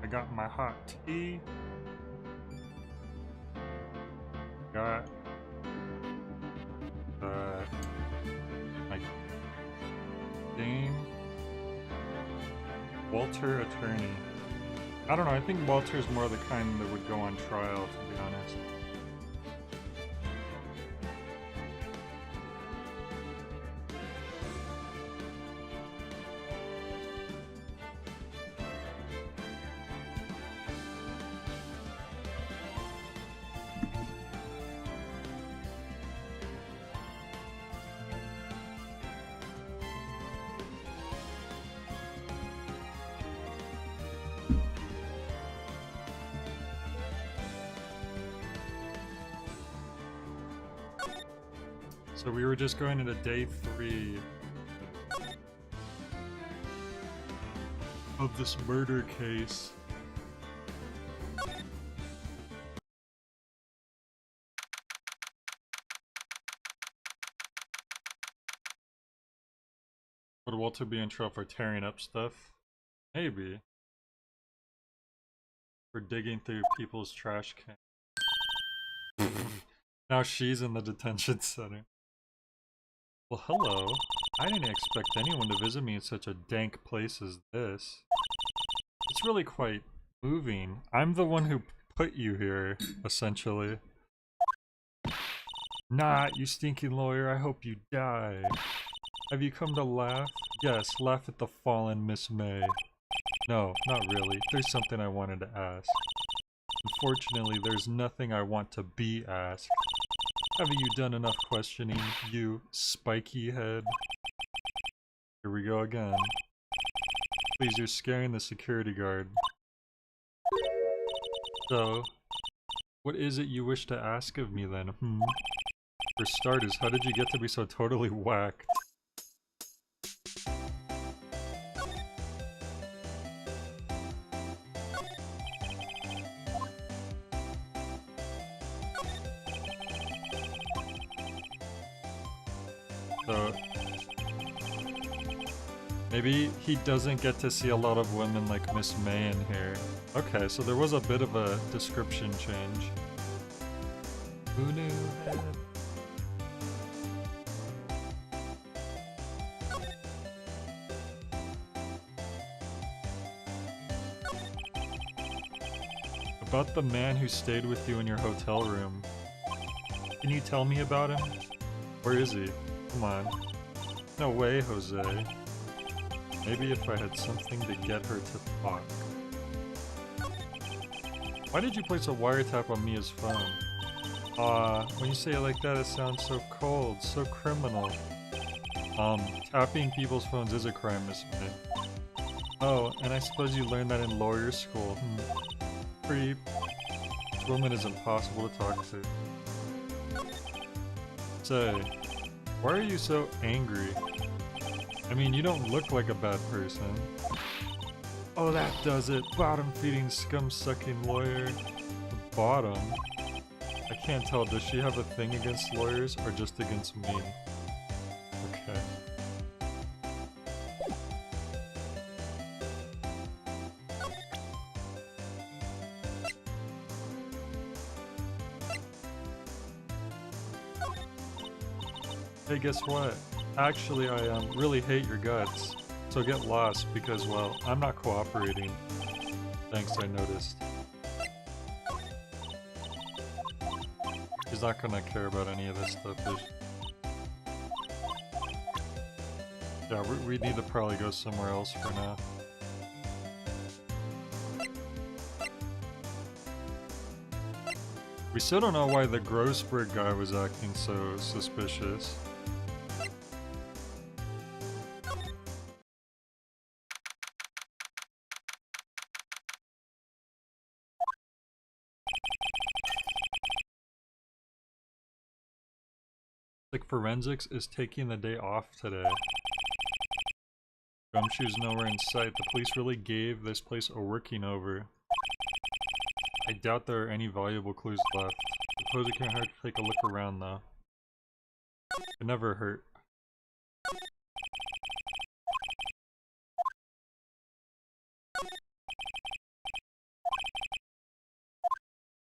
I got my hot tea. Got my Dame Walter attorney. I don't know, I think Walter's more the kind that would go on trial, to be honest. So we were just going into day 3 of this murder case. Would Walter be in trouble for tearing up stuff? Maybe. For digging through people's trash can. Now she's in the detention center. Well, hello. I didn't expect anyone to visit me in such a dank place as this. It's really quite moving. I'm the one who put you here, essentially. Nah, you stinking lawyer, I hope you die. Have you come to laugh? Yes, laugh at the fallen Miss May. No, not really. There's something I wanted to ask. Unfortunately, there's nothing I want to be asked. Haven't you done enough questioning, you spiky head? Here we go again. Please, you're scaring the security guard. So, what is it you wish to ask of me then, For starters, how did you get to be so totally whacked? So, maybe he doesn't get to see a lot of women like Miss May in here. Okay, so there was a bit of a description change. Who knew? About the man who stayed with you in your hotel room. Can you tell me about him? Where is he? Come on. No way, Jose. Maybe if I had something to get her to talk. Why did you place a wiretap on Mia's phone? When you say it like that, it sounds so cold, so criminal. Tapping people's phones is a crime, Miss May. Oh, and I suppose you learned that in lawyer school. Creep. This woman is impossible to talk to. Say, why are you so angry? I mean, you don't look like a bad person. Oh, that does it. Bottom-feeding, scum-sucking lawyer. The bottom? I can't tell, does she have a thing against lawyers or just against me? Okay. Hey, guess what? Actually, I really hate your guts. So get lost because, well, I'm not cooperating. Thanks, I noticed. She's not gonna care about any of this stuff, is she? Yeah, we need to probably go somewhere else for now. We still don't know why the Grossberg guy was acting so suspicious. Like forensics is taking the day off today. Gumshoe's nowhere in sight. The police really gave this place a working over. I doubt there are any valuable clues left. Suppose it can't hurt to take a look around though. It never hurt.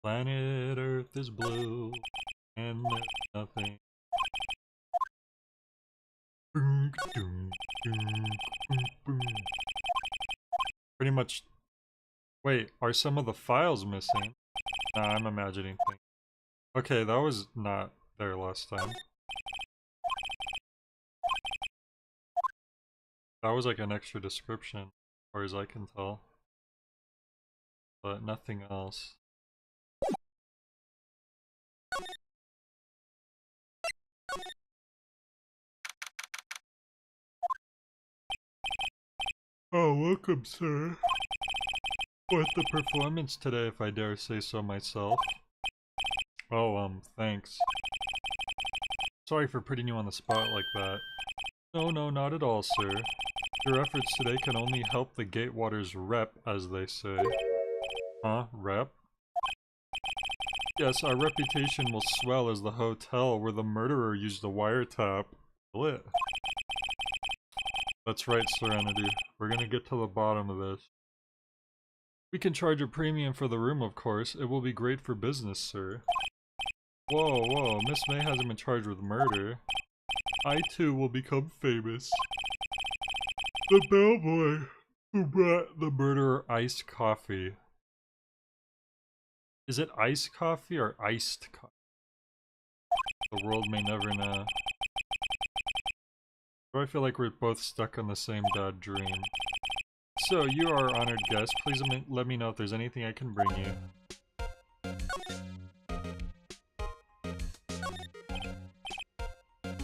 Planet Earth is blue, and there's nothing. Pretty much. Wait, are some of the files missing? Nah, I'm imagining things. Okay, that was not there last time. That was like an extra description, as far as I can tell. But nothing else. Oh, welcome, sir. Quite the performance today, if I dare say so myself. Oh, thanks. Sorry for putting you on the spot like that. No, no, not at all, sir. Your efforts today can only help the Gatewaters rep, as they say. Huh? Rep? Yes, our reputation will swell as the hotel where the murderer used a wiretap. Lit. That's right, Serenity. We're gonna get to the bottom of this. We can charge a premium for the room, of course. It will be great for business, sir. Whoa, whoa, Miss May hasn't been charged with murder. I too will become famous. The bellboy who brought the murderer iced coffee. Is it iced coffee or iced coffee? The world may never know. I feel like we're both stuck on the same bad dream. So, you are our honored guest. Please let me know if there's anything I can bring you.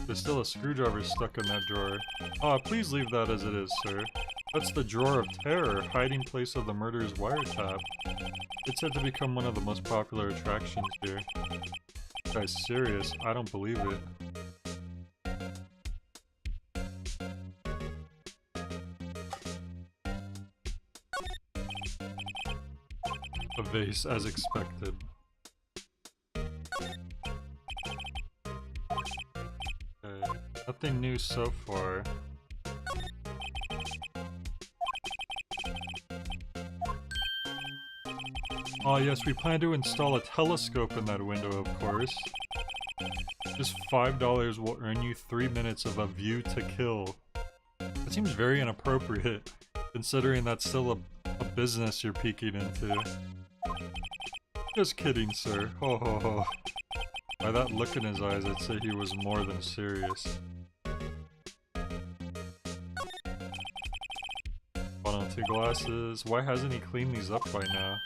There's still a screwdriver stuck in that drawer. Ah, please leave that as it is, sir. That's the drawer of terror, hiding place of the murderer's wiretap. It's said to become one of the most popular attractions here. This guy's serious. I don't believe it. A vase, as expected. Okay. Nothing new so far. Oh yes, we plan to install a telescope in that window, of course. Just $5 will earn you 3 minutes of a view to kill. That seems very inappropriate, considering that's still a business you're peeking into. Just kidding, sir. Ho ho ho. By that look in his eyes, I'd say he was more than serious. Hold on, 2 glasses. Why hasn't he cleaned these up by now?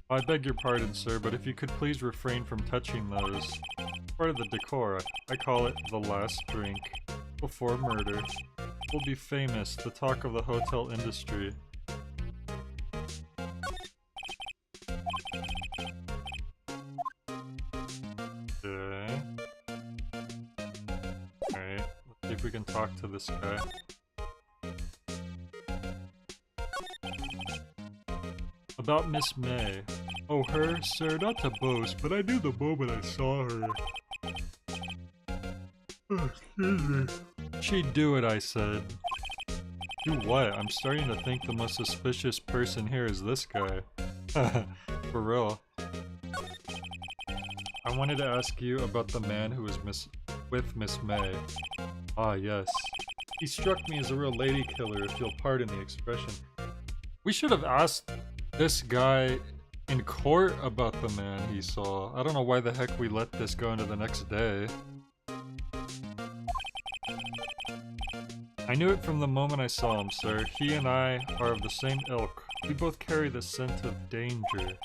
I beg your pardon, sir, but if you could please refrain from touching those. Part of the decor. I call it the last drink. Before murder. We'll be famous, the talk of the hotel industry. Okay. Alright, let's see if we can talk to this guy. About Miss May. Oh, her? Sir, not to boast, but I knew the moment I saw her. Oh, excuse me. She'd do it, I said. Do what? I'm starting to think the most suspicious person here is this guy. For real. I wanted to ask you about the man who was with Miss May. Ah, yes. He struck me as a real lady killer, if you'll pardon the expression. We should have asked this guy in court about the man he saw. I don't know why the heck we let this go into the next day. I knew it from the moment I saw him, sir. He and I are of the same ilk. We both carry the scent of danger.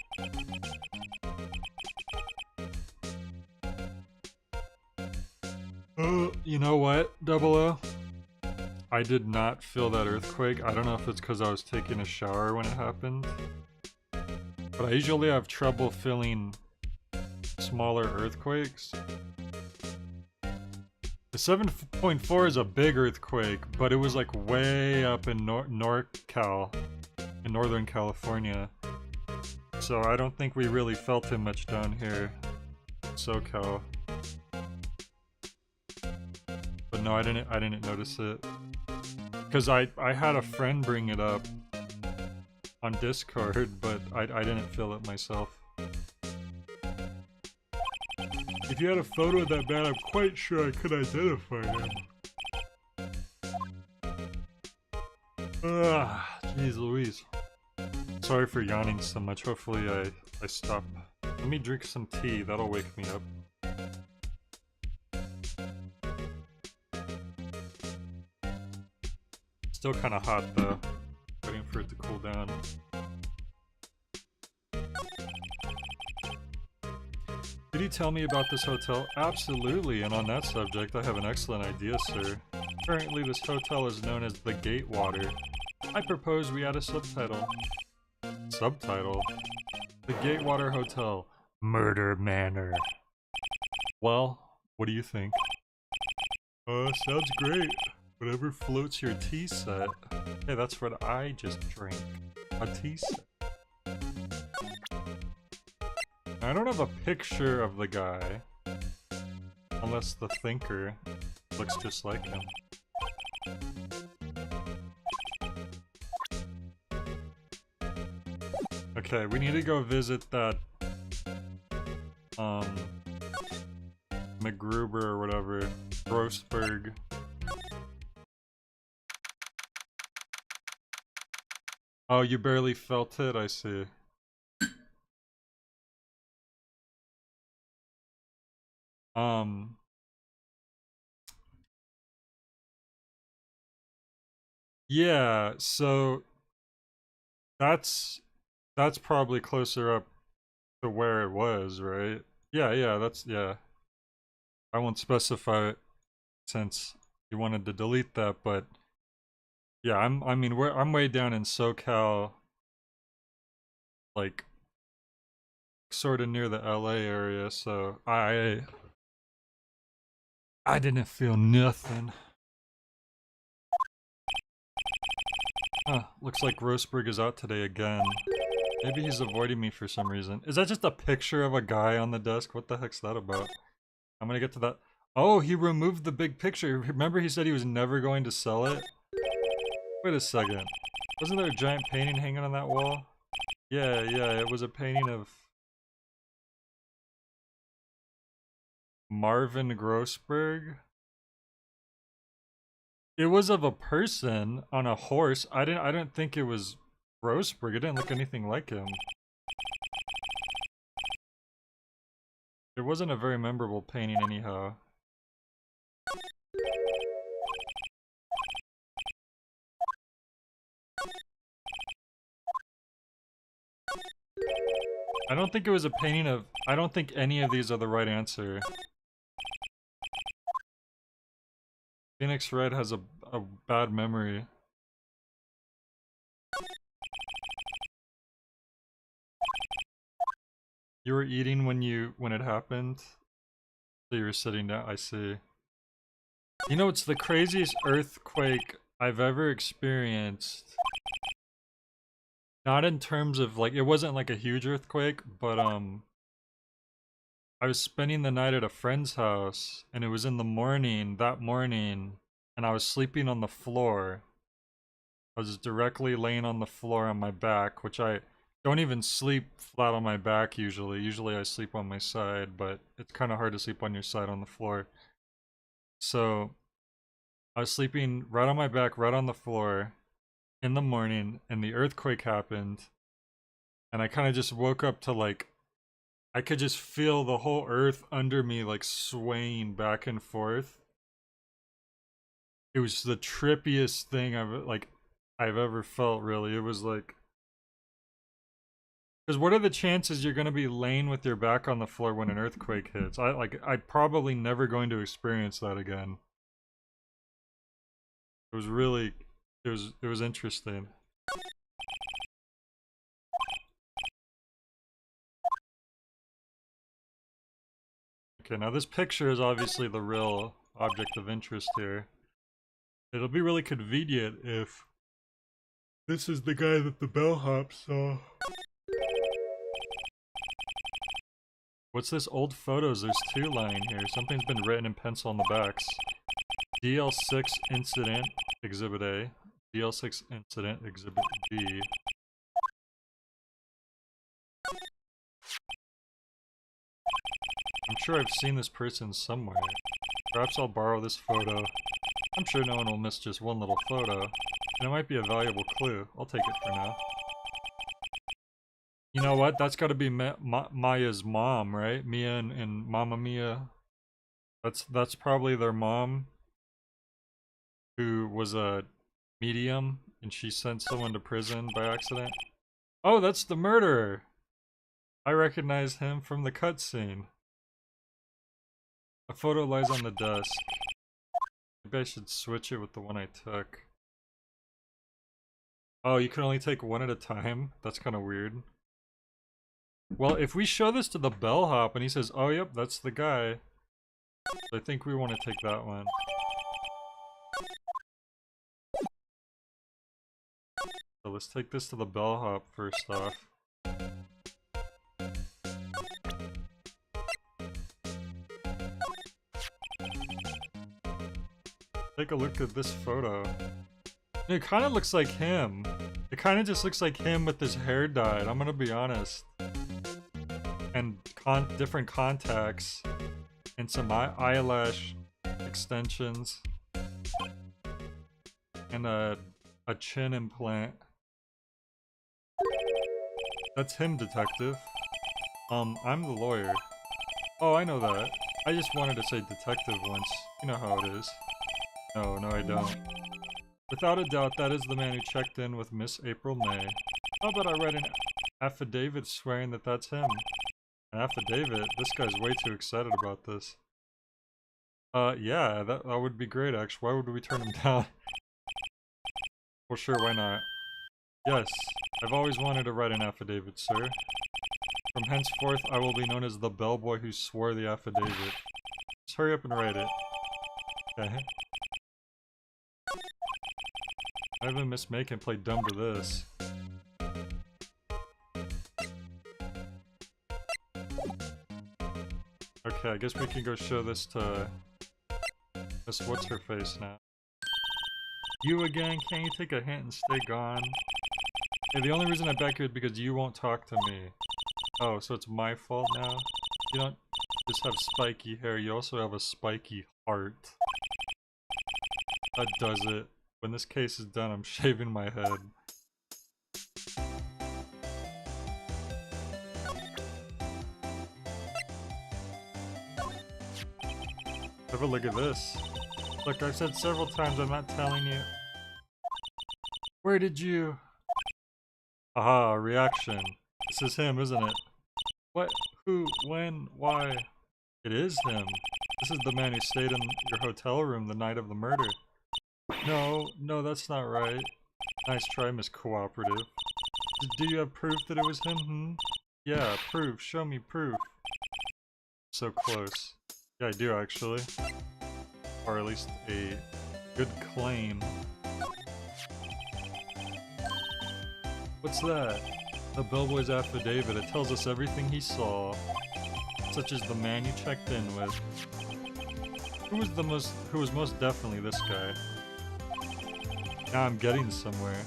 You know what, Double O? I did not feel that earthquake. I don't know if it's because I was taking a shower when it happened. But I usually have trouble feeling smaller earthquakes. The 7.4 is a big earthquake, but it was like way up in NorCal, in Northern California. So I don't think we really felt it much down here, SoCal. But no, I didn't notice it. Because I had a friend bring it up on Discord, but I didn't feel it myself. If you had a photo of that man, I'm quite sure I could identify him. Jeez Louise. Sorry for yawning so much. Hopefully I stop. Let me drink some tea. That'll wake me up. Still kind of hot though. Waiting for it to cool down. Did you tell me about this hotel? Absolutely, and on that subject, I have an excellent idea, sir. Currently, this hotel is known as the Gatewater. I propose we add a subtitle. Subtitle? The Gatewater Hotel. Murder Manor. Well, what do you think? Sounds great. Whatever floats your tea set. Hey, that's what I just drank. A tea set. I don't have a picture of the guy. Unless the thinker looks just like him. Okay, we need to go visit that McGruber or whatever. Grossberg. Oh, you barely felt it? I see. Yeah, so that's probably closer up to where it was, right? Yeah, yeah. I won't specify it since you wanted to delete that, but yeah, I'm way down in SoCal, like sort of near the LA area, so I didn't feel nothing. Huh, looks like Grossberg is out today again. Maybe he's avoiding me for some reason. Is that just a picture of a guy on the desk? What the heck's that about? I'm gonna get to that. Oh, he removed the big picture. Remember he said he was never going to sell it? Wait a second. Wasn't there a giant painting hanging on that wall? Yeah, it was a painting of Marvin Grossberg. It was of a person on a horse. I don't think it was Grossberg. It didn't look anything like him. It wasn't a very memorable painting anyhow. I don't think it was a painting of... I don't think any of these are the right answer. Phoenix Red has a bad memory. You were eating when it happened? So you were sitting down, I see. You know, it's the craziest earthquake I've ever experienced. Not in terms of, like, it wasn't like a huge earthquake, but I was spending the night at a friend's house, and it was in the morning, that morning, and I was sleeping on the floor. I was directly laying on the floor on my back, which I don't even sleep flat on my back usually. Usually I sleep on my side, but it's kind of hard to sleep on your side on the floor. So I was sleeping right on my back, right on the floor in the morning, and the earthquake happened. And I kind of just woke up to, like, I could just feel the whole earth under me, like, swaying back and forth. It was the trippiest thing I've ever felt, really. It was like... Because what are the chances you're going to be laying with your back on the floor when an earthquake hits? I'm probably never going to experience that again. It was really... It was interesting. Okay, now this picture is obviously the real object of interest here. It'll be really convenient if this is the guy that the bellhop saw. What's this old photos? There's two lying here. Something's been written in pencil on the backs. DL6 Incident, Exhibit A. DL6 Incident, Exhibit B. I'm sure I've seen this person somewhere. Perhaps I'll borrow this photo. I'm sure no one will miss just one little photo. And it might be a valuable clue. I'll take it for now. You know what? That's gotta be Maya's mom, right? Mia and Mama Mia. That's probably their mom, who was a medium, and she sent someone to prison by accident. Oh, that's the murderer! I recognize him from the cutscene. A photo lies on the desk. Maybe I should switch it with the one I took. Oh, you can only take one at a time? That's kind of weird. Well, if we show this to the bellhop and he says, oh yep, that's the guy, I think we want to take that one. So let's take this to the bellhop first off. Take a look at this photo. It kind of looks like him. It kind of just looks like him with his hair dyed, I'm gonna be honest. And different contacts. And some eyelash extensions. And a chin implant. That's him, detective. I'm the lawyer. Oh, I know that. I just wanted to say detective once. You know how it is. No, I don't. Without a doubt, that is the man who checked in with Miss April May. How about I write an affidavit swearing that that's him? An affidavit? This guy's way too excited about this. Yeah, that would be great, actually. Why would we turn him down? Well, sure, why not? Yes, I've always wanted to write an affidavit, sir. From henceforth, I will be known as the bellboy who swore the affidavit. Just hurry up and write it. Okay. I haven't Miss May can play dumb to this. Okay, I guess we can go show this to Miss What's-Her-Face now. You again? Can't you take a hint and stay gone? Hey, the only reason I back you is because you won't talk to me. Oh, so it's my fault now? You don't just have spiky hair, you also have a spiky heart. That does it. When this case is done, I'm shaving my head. Have a look at this. Look, I've said several times I'm not telling you. Where did you... Aha, reaction. This is him, isn't it? What? Who? When? Why? It is him. This is the man who stayed in your hotel room the night of the murder. No, that's not right. Nice try, Miss Cooperative. Do you have proof that it was him? Yeah, proof. Show me proof. So close. Yeah, I do actually. Or at least a good claim. What's that? The bellboy's affidavit. It tells us everything he saw. Such as the man you checked in with. Who was most definitely this guy? Now I'm getting somewhere.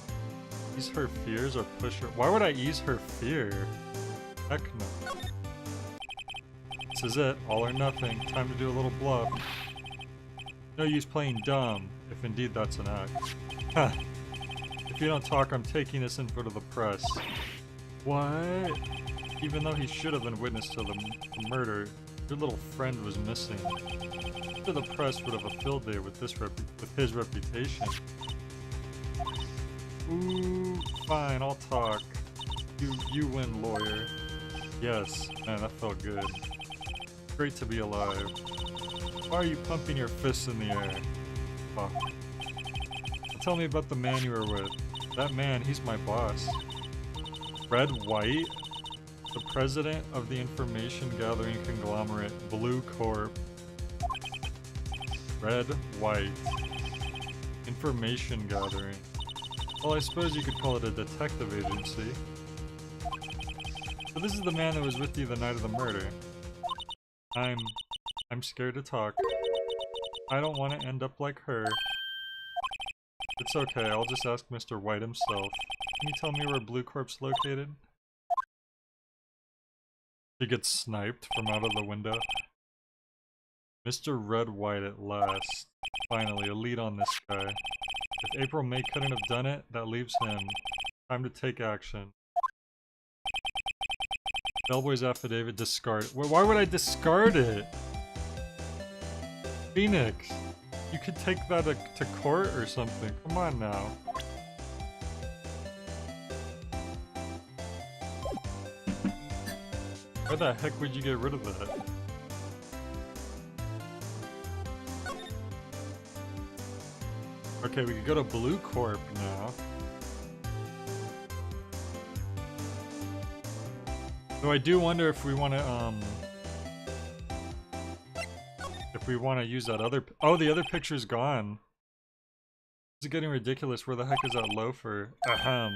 Ease her fears or push her? Why would I ease her fear? Heck no. This is it. All or nothing. Time to do a little bluff. No use playing dumb, if indeed that's an act. Ha! If you don't talk, I'm taking this info to the press. What? Even though he should have been witness to the murder, your little friend was missing. The press would have a field day with his reputation. Ooh, fine, I'll talk. You win, lawyer. Yes, man, that felt good. Great to be alive. Why are you pumping your fists in the air? Fuck. Tell me about the man you were with. That man, he's my boss. Wright? The president of the information gathering conglomerate, Blue Corp. Wright. Information gathering. Well, I suppose you could call it a detective agency. So this is the man that was with you the night of the murder. I'm scared to talk. I don't want to end up like her. It's okay, I'll just ask Mr. White himself. Can you tell me where Blue Corp's located? She gets sniped from out of the window. Mr. Red White at last. Finally, a lead on this guy. If April May couldn't have done it, that leaves him. Time to take action. Bellboy's affidavit, discard. Why would I discard it? Phoenix, you could take that to court or something. Come on now. Why the heck would you get rid of that? Okay, we could go to Blue Corp now. So I do wonder if we want to, use that other... Oh, the other picture's gone. This is getting ridiculous. Where the heck is that loafer? Ahem.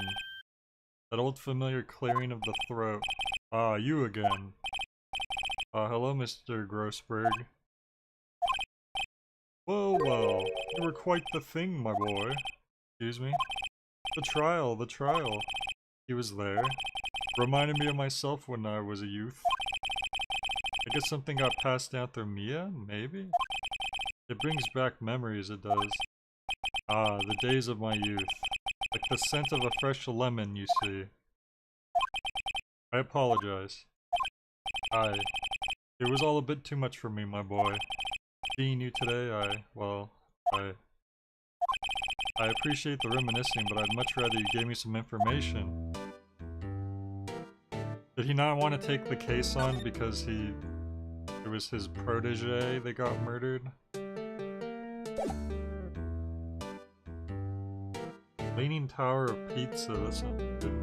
That old familiar clearing of the throat. Ah, you again. Hello, Mr. Grossberg. Whoa, whoa. You were quite the thing, my boy. Excuse me? The trial. He was there. Reminded me of myself when I was a youth. I guess something got passed down through Mia, maybe? It brings back memories, it does. Ah, the days of my youth. Like the scent of a fresh lemon, you see. I apologize. It was all a bit too much for me, my boy. Seeing you today, I appreciate the reminiscing, but I'd much rather you gave me some information. Did he not want to take the case on because it was his protege that got murdered? Leaning Tower of Pizza, that's something good.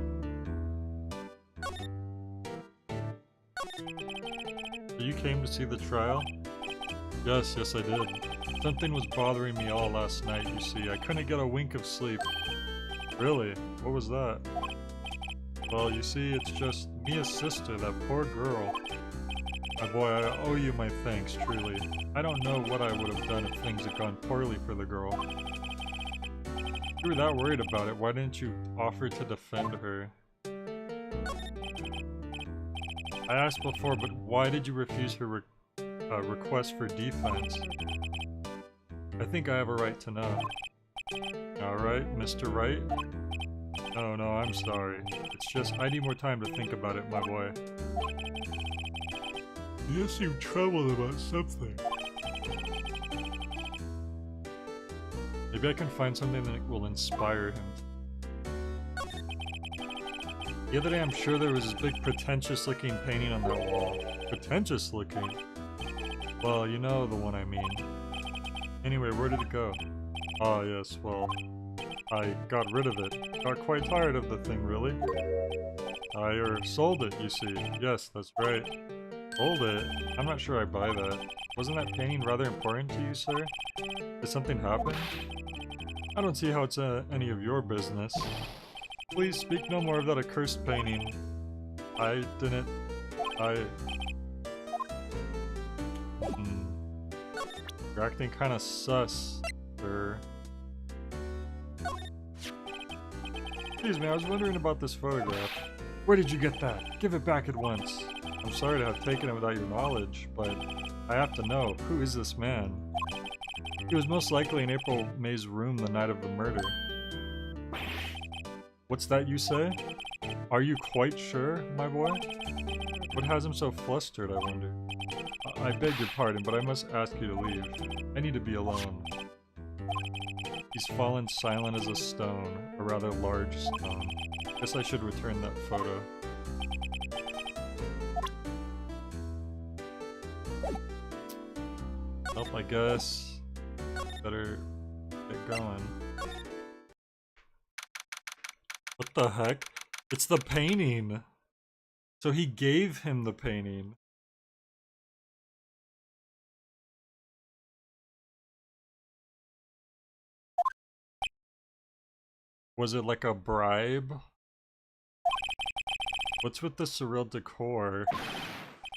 So you came to see the trial? Yes, I did. Something was bothering me all last night, you see. I couldn't get a wink of sleep. Really? What was that? Well, you see, it's just Mia's sister, that poor girl. My boy, I owe you my thanks, truly. I don't know what I would have done if things had gone poorly for the girl. If you were that worried about it, why didn't you offer to defend her? I asked before, but why did you refuse her request for defense? I think I have a right to know. Alright, Mr. Wright? No, I'm sorry. It's just, I need more time to think about it, my boy. You seem troubled about something. Maybe I can find something that will inspire him. The other day I'm sure there was this big pretentious looking painting on that wall. Pretentious looking? Well, you know the one I mean. Anyway, where did it go? Ah, yes, well, I got rid of it. Got quite tired of the thing, really. I sold it, you see. Yes, that's right. Sold it? I'm not sure I buy that. Wasn't that painting rather important to you, sir? Did something happen? I don't see how it's any of your business. Please speak no more of that accursed painting. You're acting kinda sus, sir. Excuse me, I was wondering about this photograph. Where did you get that? Give it back at once. I'm sorry to have taken it without your knowledge, but I have to know, who is this man? He was most likely in April May's room the night of the murder. What's that you say? Are you quite sure, my boy? What has him so flustered, I wonder? I beg your pardon, but I must ask you to leave. I need to be alone. He's fallen silent as a stone, a rather large stone. Guess I should return that photo. Well, I guess better get going. What the heck? It's the painting! So he gave him the painting. Was it like a bribe? What's with the surreal decor?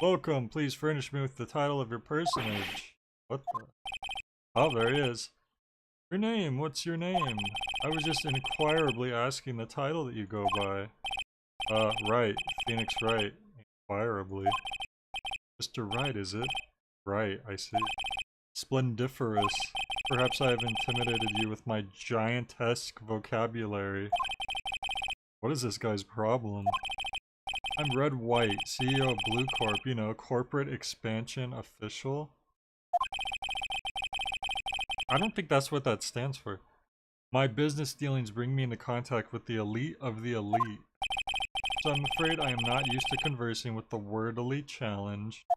Welcome, please furnish me with the title of your personage. What the? Oh, there he is. Your name, what's your name? I was just inquirably asking the title that you go by. Wright, Phoenix Wright. Inquirably. Mr. Wright, is it? Right, I see. Splendiferous. Perhaps I have intimidated you with my giantesque vocabulary. What is this guy's problem? I'm Red White, CEO of Blue Corp, you know, corporate expansion official. I don't think that's what that stands for. My business dealings bring me into contact with the elite of the elite. So I'm afraid I am not used to conversing with the word elite challenge.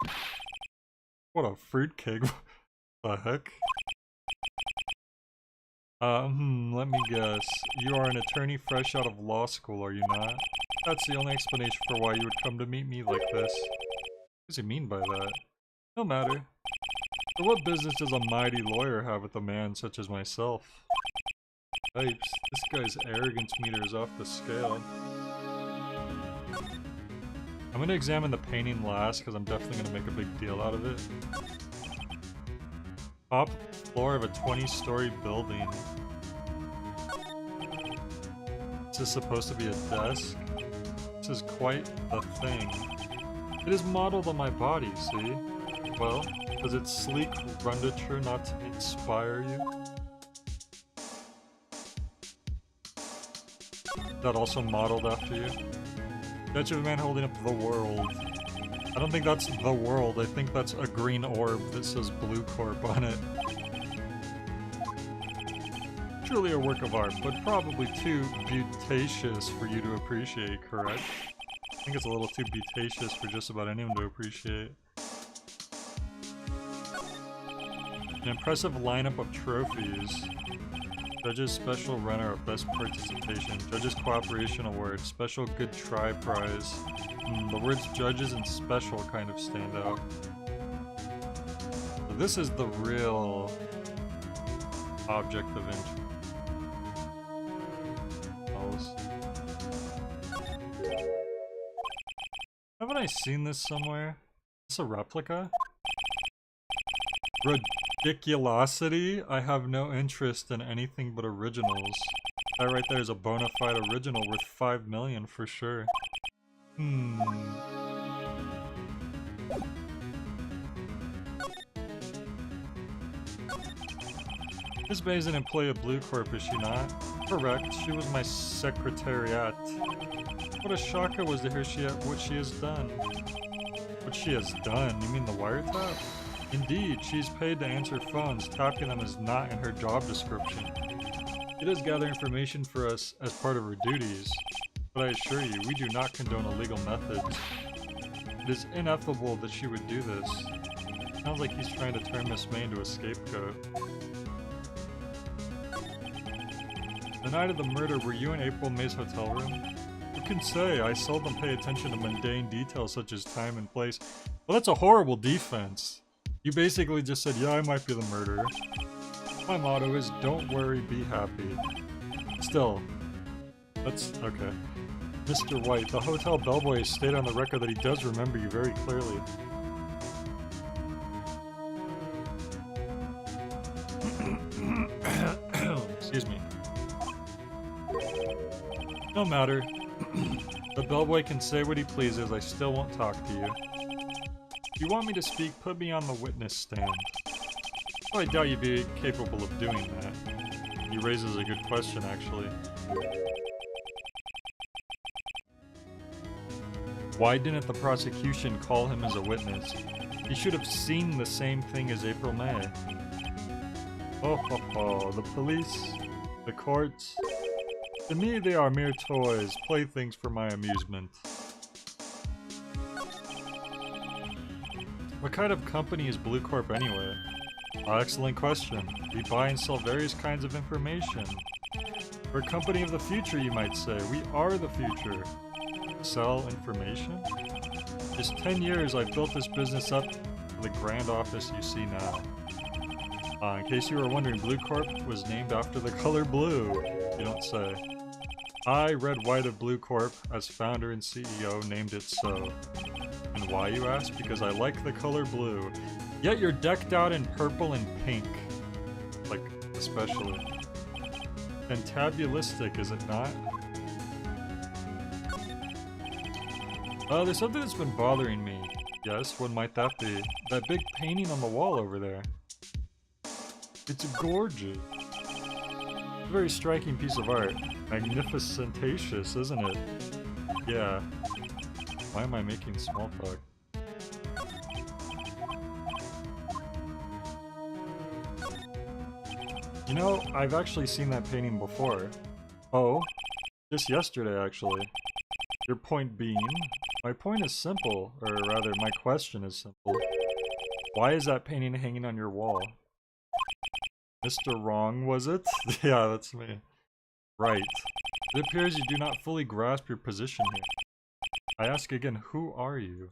What a fruitcake. What the heck? Let me guess. You are an attorney fresh out of law school, are you not? That's the only explanation for why you would come to meet me like this. What does he mean by that? No matter. So what business does a mighty lawyer have with a man such as myself? Yipes, this guy's arrogance meter is off the scale. I'm gonna examine the painting last because I'm definitely gonna make a big deal out of it. Top floor of a 20-story building. This is supposed to be a desk. This is quite the thing. It is modeled on my body, see? Well, does its sleek rundature not inspire you? That also modeled after you? Sketch of a man holding up the world. I don't think that's the world, I think that's a green orb that says Blue Corp on it. Truly a work of art, but probably too beautacious for you to appreciate, correct? I think it's a little too beautacious for just about anyone to appreciate. An impressive lineup of trophies. Judges Special Runner of Best Participation. Judges Cooperation Award. Special Good Try Prize. The words judges and special kind of stand out. So this is the real object of interest. Haven't I seen this somewhere? Is this a replica? Ridiculosity? I have no interest in anything but originals. That right there is a bona fide original worth 5 million for sure. Miss May is an employee of Blue Corp, is she not? Correct, she was my secretariat. What a shock it was to hear what she has done. What she has done? You mean the wiretap? Indeed, she's paid to answer phones. Tapping them is not in her job description. She does gather information for us as part of her duties, but I assure you, we do not condone illegal methods. It is ineffable that she would do this. Sounds like he's trying to turn Miss May into a scapegoat. The night of the murder, were you in April May's hotel room? Who can say? I seldom pay attention to mundane details such as time and place. Well, that's a horrible defense. You basically just said, yeah, I might be the murderer. My motto is, don't worry, be happy. Still, that's okay. Mr. White, the hotel bellboy has stated on the record that he does remember you very clearly. Excuse me. No matter. The bellboy can say what he pleases, I still won't talk to you. If you want me to speak, put me on the witness stand. Oh, I doubt you'd be capable of doing that. He raises a good question, actually. Why didn't the prosecution call him as a witness? He should have seen the same thing as April May. Oh ho ho, the police, the courts. To me, they are mere toys, playthings for my amusement. What kind of company is Blue Corp anyway? Excellent question. We buy and sell various kinds of information. We're a company of the future, you might say. We are the future. Sell information? Just 10 years I've built this business up to the grand office you see now. In case you were wondering, Blue Corp was named after the color blue. You don't say. I, Red White of Blue Corp, as founder and CEO, named it so. And why, you ask? Because I like the color blue. Yet you're decked out in purple and pink. Like, especially. Fantabulistic, is it not? There's something that's been bothering me. Yes, what might that be? That big painting on the wall over there. It's gorgeous. A very striking piece of art. Magnificentatious, isn't it? Yeah. Why am I making small talk? You know, I've actually seen that painting before. Oh, just yesterday actually. Your point being? My point is simple, or rather, my question is simple. Why is that painting hanging on your wall? Mr. Wrong, was it? Yeah, that's me. Right. It appears you do not fully grasp your position here. I ask again, who are you?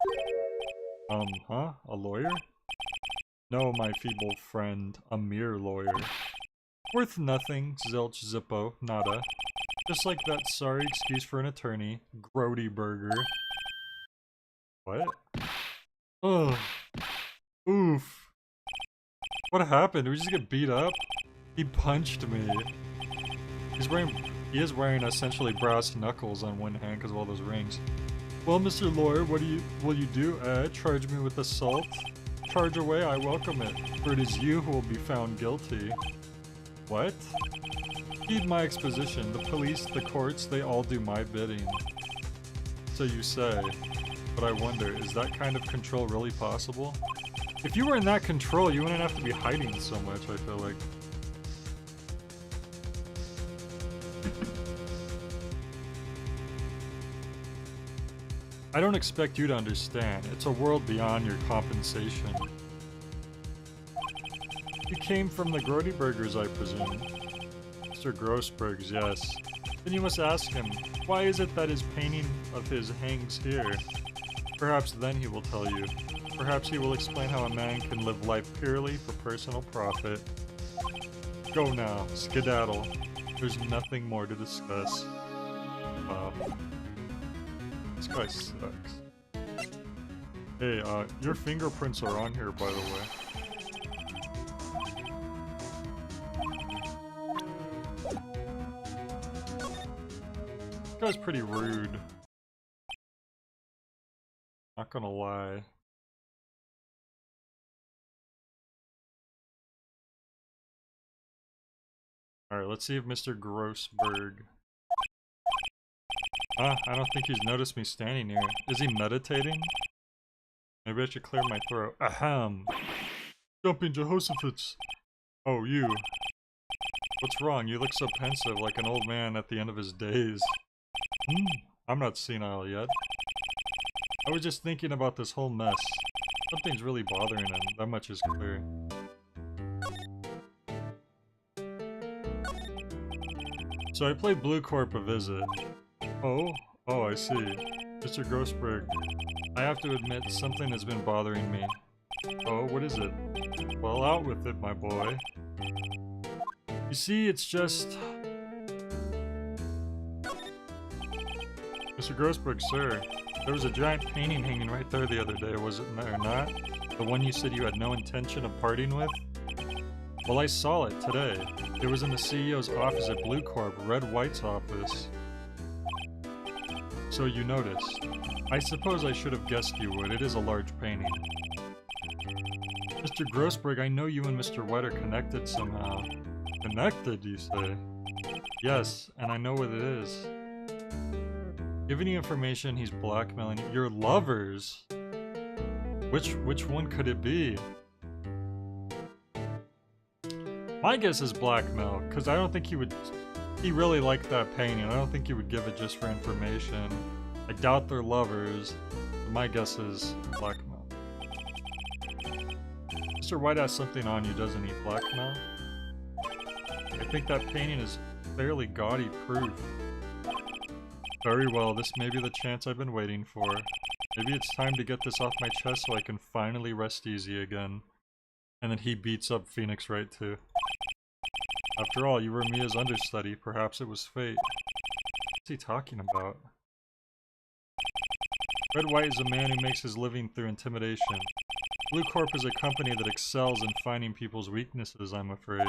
Huh? A lawyer? No, my feeble friend, a mere lawyer. Worth nothing, zilch zippo, nada. Just like that sorry excuse for an attorney, Grody Burger. What? Ugh. Oof. What happened? Did we just get beat up? He punched me. He is wearing essentially brass knuckles on one hand because of all those rings. Well, Mr. Lawyer, what will you do? Charge me with assault? Charge away, I welcome it. For it is you who will be found guilty. What? Heed my exposition. The police, the courts, they all do my bidding. So you say. But I wonder, is that kind of control really possible? If you were in that control, you wouldn't have to be hiding so much, I feel like. I don't expect you to understand. It's a world beyond your compensation. You came from the Grody Burgers, I presume. Mr. Grossberg's, yes. Then you must ask him, why is it that his painting of his hangs here? Perhaps then he will tell you. Perhaps he will explain how a man can live life purely for personal profit. Go now, skedaddle. There's nothing more to discuss. Wow. This guy sucks. Hey, your fingerprints are on here, by the way. This guy's pretty rude. Not gonna lie. Alright, let's see if Mr. Grossberg... I don't think he's noticed me standing here. Is he meditating? Maybe I should clear my throat. Ahem! Jumping Jehoshaphat's! Oh, you. What's wrong? You look so pensive, like an old man at the end of his days. I'm not senile yet. I was just thinking about this whole mess. Something's really bothering him, that much is clear. So I played Blue Corp a visit. Oh, I see. Mr. Grossberg, I have to admit something has been bothering me. Oh, what is it? Well, out with it, my boy. You see, it's just... Mr. Grossberg, sir, there was a giant painting hanging right there the other day, was it or not? The one you said you had no intention of parting with? Well, I saw it today. It was in the CEO's office at Blue Corp, Red White's office. So you noticed. I suppose I should have guessed you would. It is a large painting. Mr. Grossberg, I know you and Mr. White are connected somehow. Connected, you say? Yes, and I know what it is. Given you information, he's blackmailing you. Your lovers? Which one could it be? My guess is blackmail, because I don't think he would... He really liked that painting. I don't think he would give it just for information. I doubt they're lovers. My guess is blackmail. Mr. White has something on you, doesn't he? Blackmail? I think that painting is fairly gaudy proof. Very well, this may be the chance I've been waiting for. Maybe it's time to get this off my chest so I can finally rest easy again. And then he beats up Phoenix Wright too. After all, you were Mia's understudy. Perhaps it was fate. What's he talking about? Red White is a man who makes his living through intimidation. Blue Corp is a company that excels in finding people's weaknesses, I'm afraid.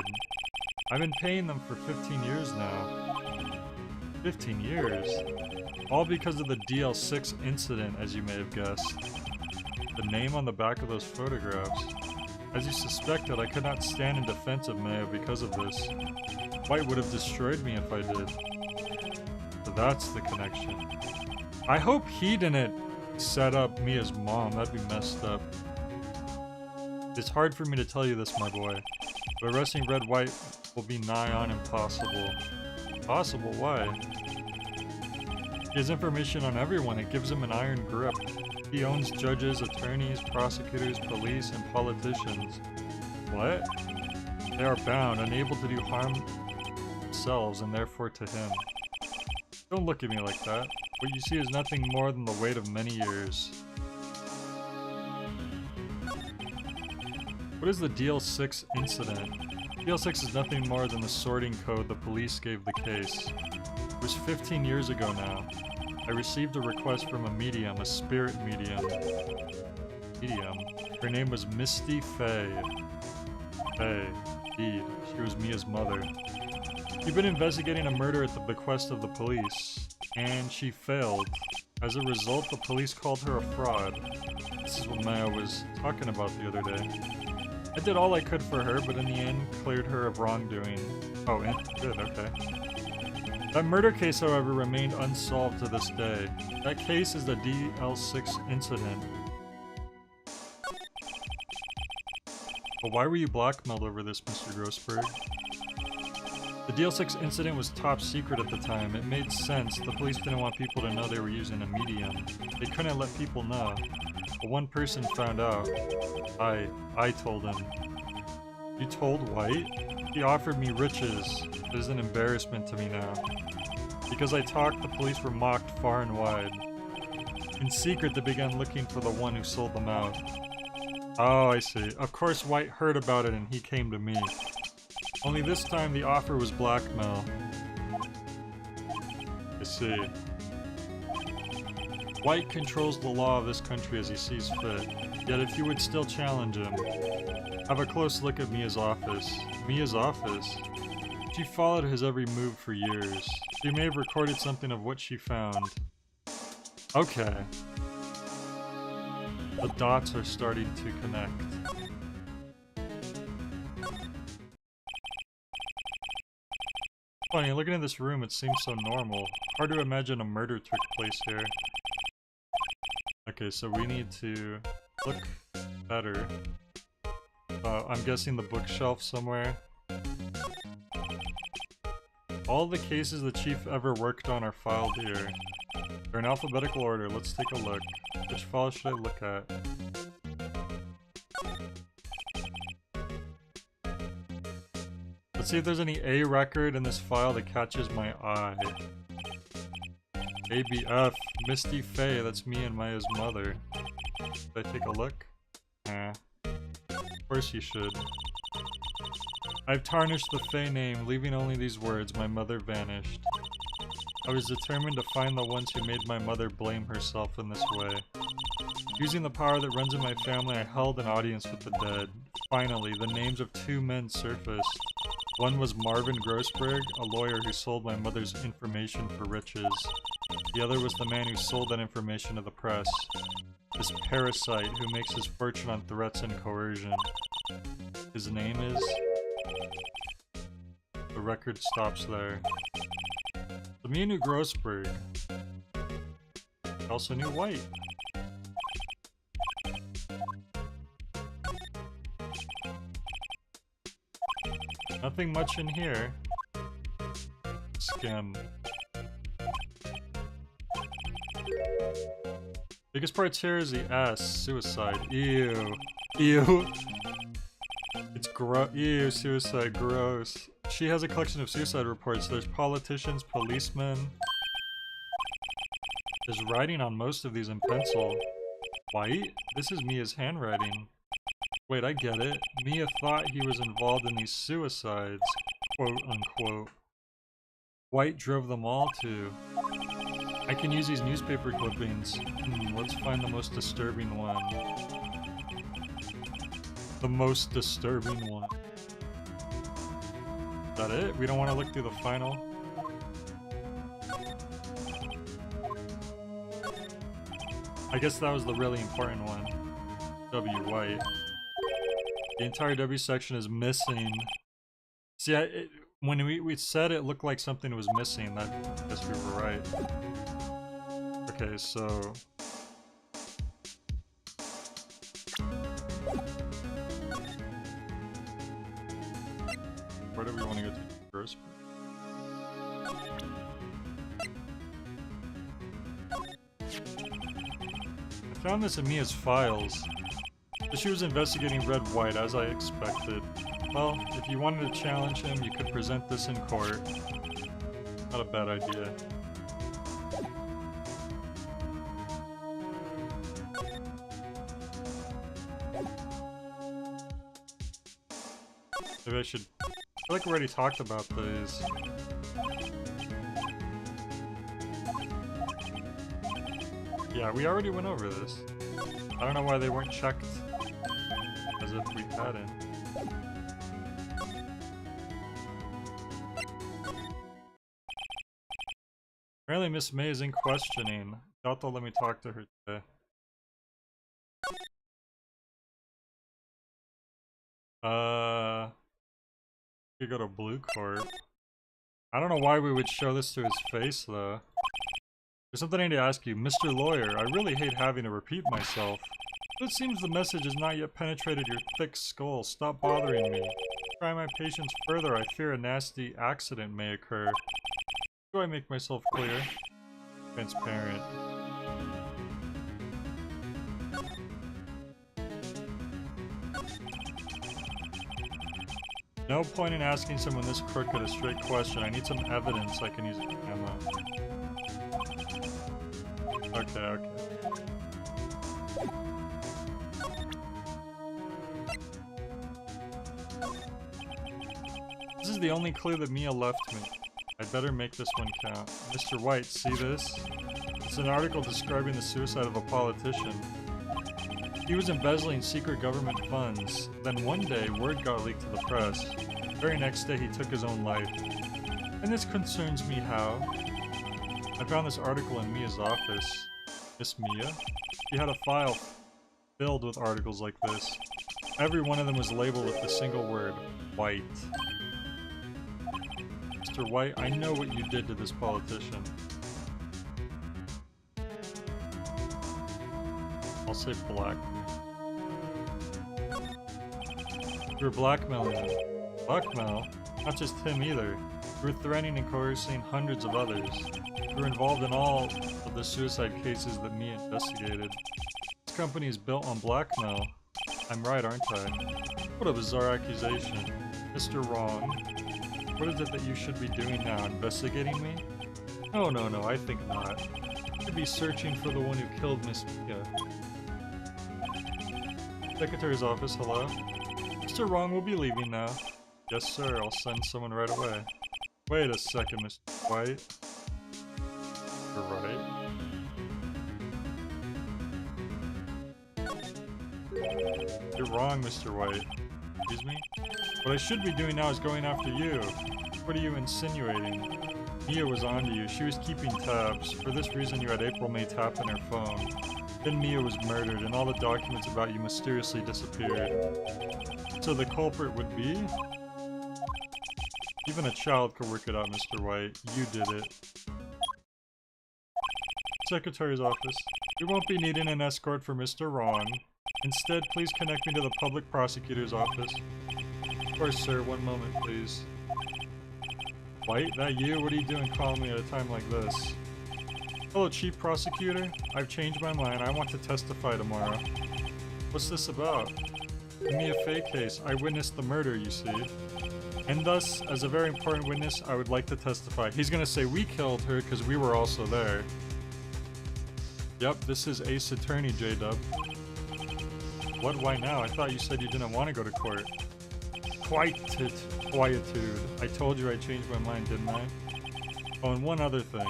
I've been paying them for 15 years now. 15 years? All because of the DL6 incident, as you may have guessed. The name on the back of those photographs. As you suspected, I could not stand in defense of Mayo because of this. Wright would have destroyed me if I did. So that's the connection. I hope he didn't set up Mia's mom. That'd be messed up. It's hard for me to tell you this, my boy, but arresting Red White will be nigh on impossible. Impossible? Why? He has information on everyone. It gives him an iron grip. He owns judges, attorneys, prosecutors, police, and politicians. What? They are bound, unable to do harm themselves, and therefore to him. Don't look at me like that. What you see is nothing more than the weight of many years. What is the DL6 incident? DL6 is nothing more than the sorting code the police gave the case. It was 15 years ago now. I received a request from a medium, a spirit medium. Her name was Misty Faye. Faye, indeed. She was Mia's mother. She'd been investigating a murder at the bequest of the police, and she failed. As a result, the police called her a fraud. This is what Maya was talking about the other day. I did all I could for her, but in the end, cleared her of wrongdoing. Oh, good, okay. That murder case, however, remained unsolved to this day. That case is the DL6 incident. But why were you blackmailed over this, Mr. Grossberg? The DL6 incident was top secret at the time. It made sense. The police didn't want people to know they were using a medium. They couldn't let people know. But one person found out. I told him. You told White? He offered me riches. It is an embarrassment to me now. Because I talked, the police were mocked far and wide. In secret, they began looking for the one who sold them out. Oh, I see. Of course, White heard about it and he came to me. Only this time, the offer was blackmail. I see. White controls the law of this country as he sees fit. Yet if you would still challenge him, have a close look at Mia's office. Mia's office? She followed his every move for years. She may have recorded something of what she found. Okay. The dots are starting to connect. Funny, looking at this room, it seems so normal. Hard to imagine a murder took place here. Okay, so we need to look better. I'm guessing the bookshelf somewhere. All the cases the chief ever worked on are filed here. They're in alphabetical order. Let's take a look. Which file should I look at? Let's see if there's any A record in this file that catches my eye. ABF, Misty Faye, that's me and Maya's mother. Should I take a look? Nah. Of course you should. I've tarnished the Faye name, leaving only these words, my mother vanished. I was determined to find the ones who made my mother blame herself in this way. Using the power that runs in my family, I held an audience with the dead. Finally, the names of two men surfaced. One was Marvin Grossberg, a lawyer who sold my mother's information for riches. The other was the man who sold that information to the press. This parasite who makes his fortune on threats and coercion. His name is... The record stops there. So me knew Grossberg. I also knew White. Nothing much in here. Skim. Biggest parts here is the S. Suicide. Ew. Ew. It's ew, suicide. Gross. She has a collection of suicide reports. There's politicians, policemen. There's writing on most of these in pencil. White? This is Mia's handwriting. Wait, I get it. Mia thought he was involved in these suicides, quote unquote. White drove them all to. I can use these newspaper clippings. Let's find the most disturbing one. The most disturbing one. Is that it? We don't want to look through the final? I guess that was the really important one. W. White. The entire W section is missing. See, when we said it looked like something was missing, I guess we were right. Okay, so... where do we want to go to first? I found this in Mia's files. She was investigating Red White, as I expected. Well, if you wanted to challenge him, you could present this in court. Not a bad idea. Maybe I should... I feel like we already talked about these. Yeah, we already went over this. I don't know why they weren't checked as if we hadn't. Apparently Miss May is in questioning. Doubt they'll let me talk to her today. We could go to Blue Court. I don't know why we would show this to his face, though. There's something I need to ask you. Mr. Lawyer, I really hate having to repeat myself. But it seems the message has not yet penetrated your thick skull. Stop bothering me. Try my patience further. I fear a nasty accident may occur. Do I make myself clear? Transparent. No point in asking someone this crooked a straight question. I need some evidence I can use as ammo. Okay. This is the only clue that Mia left me. I'd better make this one count. Mr. White, see this? It's an article describing the suicide of a politician. He was embezzling secret government funds. Then one day, word got leaked to the press. The very next day, he took his own life. And this concerns me how? I found this article in Mia's office. Miss Mia? She had a file filled with articles like this. Every one of them was labeled with the single word, White. Mr. White, I know what you did to this politician. I'll say black. You were blackmailing him. Blackmail? Not just him either. You were threatening and coercing hundreds of others. You were involved in all of the suicide cases that Mia investigated. This company is built on blackmail. I'm right, aren't I? What a bizarre accusation. Mr. Wrong. What is it that you should be doing now? Investigating me? No, I think not. You should be searching for the one who killed Miss Mia. Secretary's office, hello? Mr. Wrong will be leaving now. Yes, sir, I'll send someone right away. Wait a second, Mr. White. You're right. You're wrong, Mr. White. Excuse me? What I should be doing now is going after you. What are you insinuating? Mia was onto you. She was keeping tabs. For this reason, you had April May tap in her phone. Then Mia was murdered, and all the documents about you mysteriously disappeared. So the culprit would be? Even a child could work it out, Mr. White. You did it. Secretary's office. We won't be needing an escort for Mr. Wrong. Instead, please connect me to the public prosecutor's office. Of course, sir. One moment, please. White, that you? What are you doing calling me at a time like this? Hello, Chief Prosecutor. I've changed my mind. I want to testify tomorrow. What's this about? The Mia Fey case. I witnessed the murder, you see. And thus, as a very important witness, I would like to testify. He's gonna say we killed her because we were also there. Yep, this is Ace Attorney, J-Dub. What, why now? I thought you said you didn't want to go to court. Quietude. I told you I changed my mind, didn't I? Oh, and one other thing.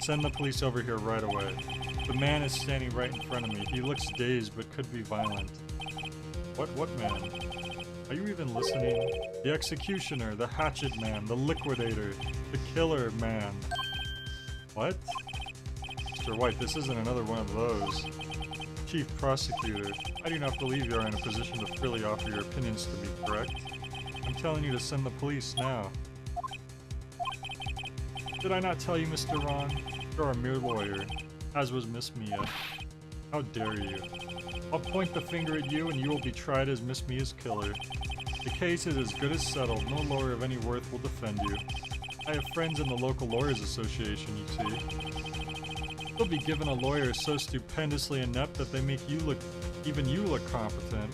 Send the police over here right away. The man is standing right in front of me. He looks dazed, but could be violent. What man? Are you even listening? The executioner, the hatchet man, the liquidator, the killer man. What? Mr. White, this isn't another one of those. Chief Prosecutor, I do not believe you are in a position to freely offer your opinions to me, correct? I'm telling you to send the police now. Did I not tell you, Mr. Ron? You're a mere lawyer, as was Miss Mia. How dare you? I'll point the finger at you and you will be tried as Miss Mia's killer. The case is as good as settled. No lawyer of any worth will defend you. I have friends in the local lawyers association, you see. You'll be given a lawyer so stupendously inept that they make you look, even you look competent.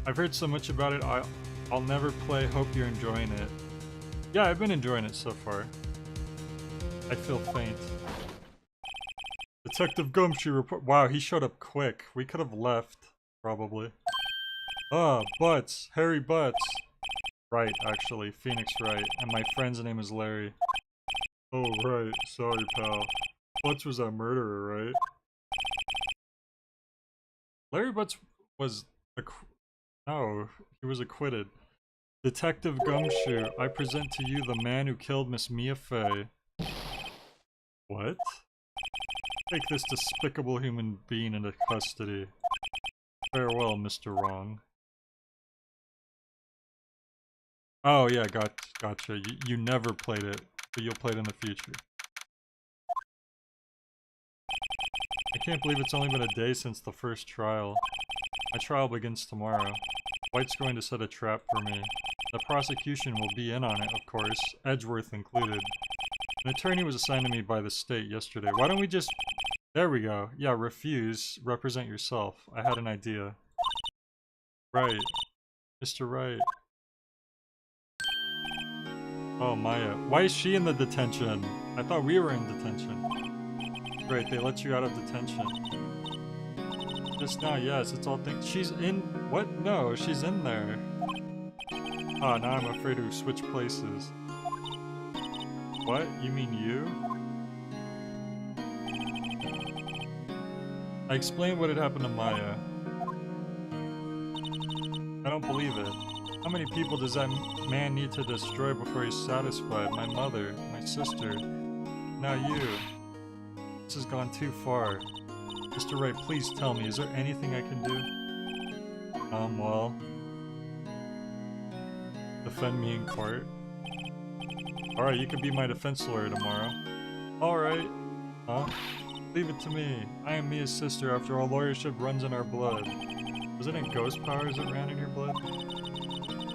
I've heard so much about it, I'll never play. Hope you're enjoying it. Yeah, I've been enjoying it so far. I feel faint. Detective Gumshoe report. Wow, he showed up quick. We could have left, probably. Ah, Butts. Harry Butts. Right, actually. Phoenix Wright. And my friend's name is Larry. Oh, right. Sorry, pal. Butts was that murderer, right? Larry Butts was... No, he was acquitted. Detective Gumshoe, I present to you the man who killed Miss Mia Fey. What? Take this despicable human being into custody. Farewell, Mr. Wrong. Oh yeah, gotcha. You never played it, but you'll play it in the future. I can't believe it's only been a day since the first trial. My trial begins tomorrow. White's going to set a trap for me. The prosecution will be in on it, of course, Edgeworth included. An attorney was assigned to me by the state yesterday. Why don't we just... There we go. Yeah, refuse. Represent yourself. I had an idea. Right. Mr. Wright. Oh, Maya. Why is she in the detention? I thought we were in detention. Great, they let you out of detention. Just now, yes, it's all things. She's in... What? No, she's in there. Ah, now I'm afraid to switch places. What? You mean you? I explained what had happened to Maya. I don't believe it. How many people does that man need to destroy before he's satisfied? My mother, my sister, now you. This has gone too far. Mr. Wright, please tell me, is there anything I can do? Well... Defend me in court? Alright, you can be my defense lawyer tomorrow. Alright. Huh? Leave it to me. I am Mia's sister. After all, lawyership runs in our blood. Wasn't it ghost powers that ran in your blood?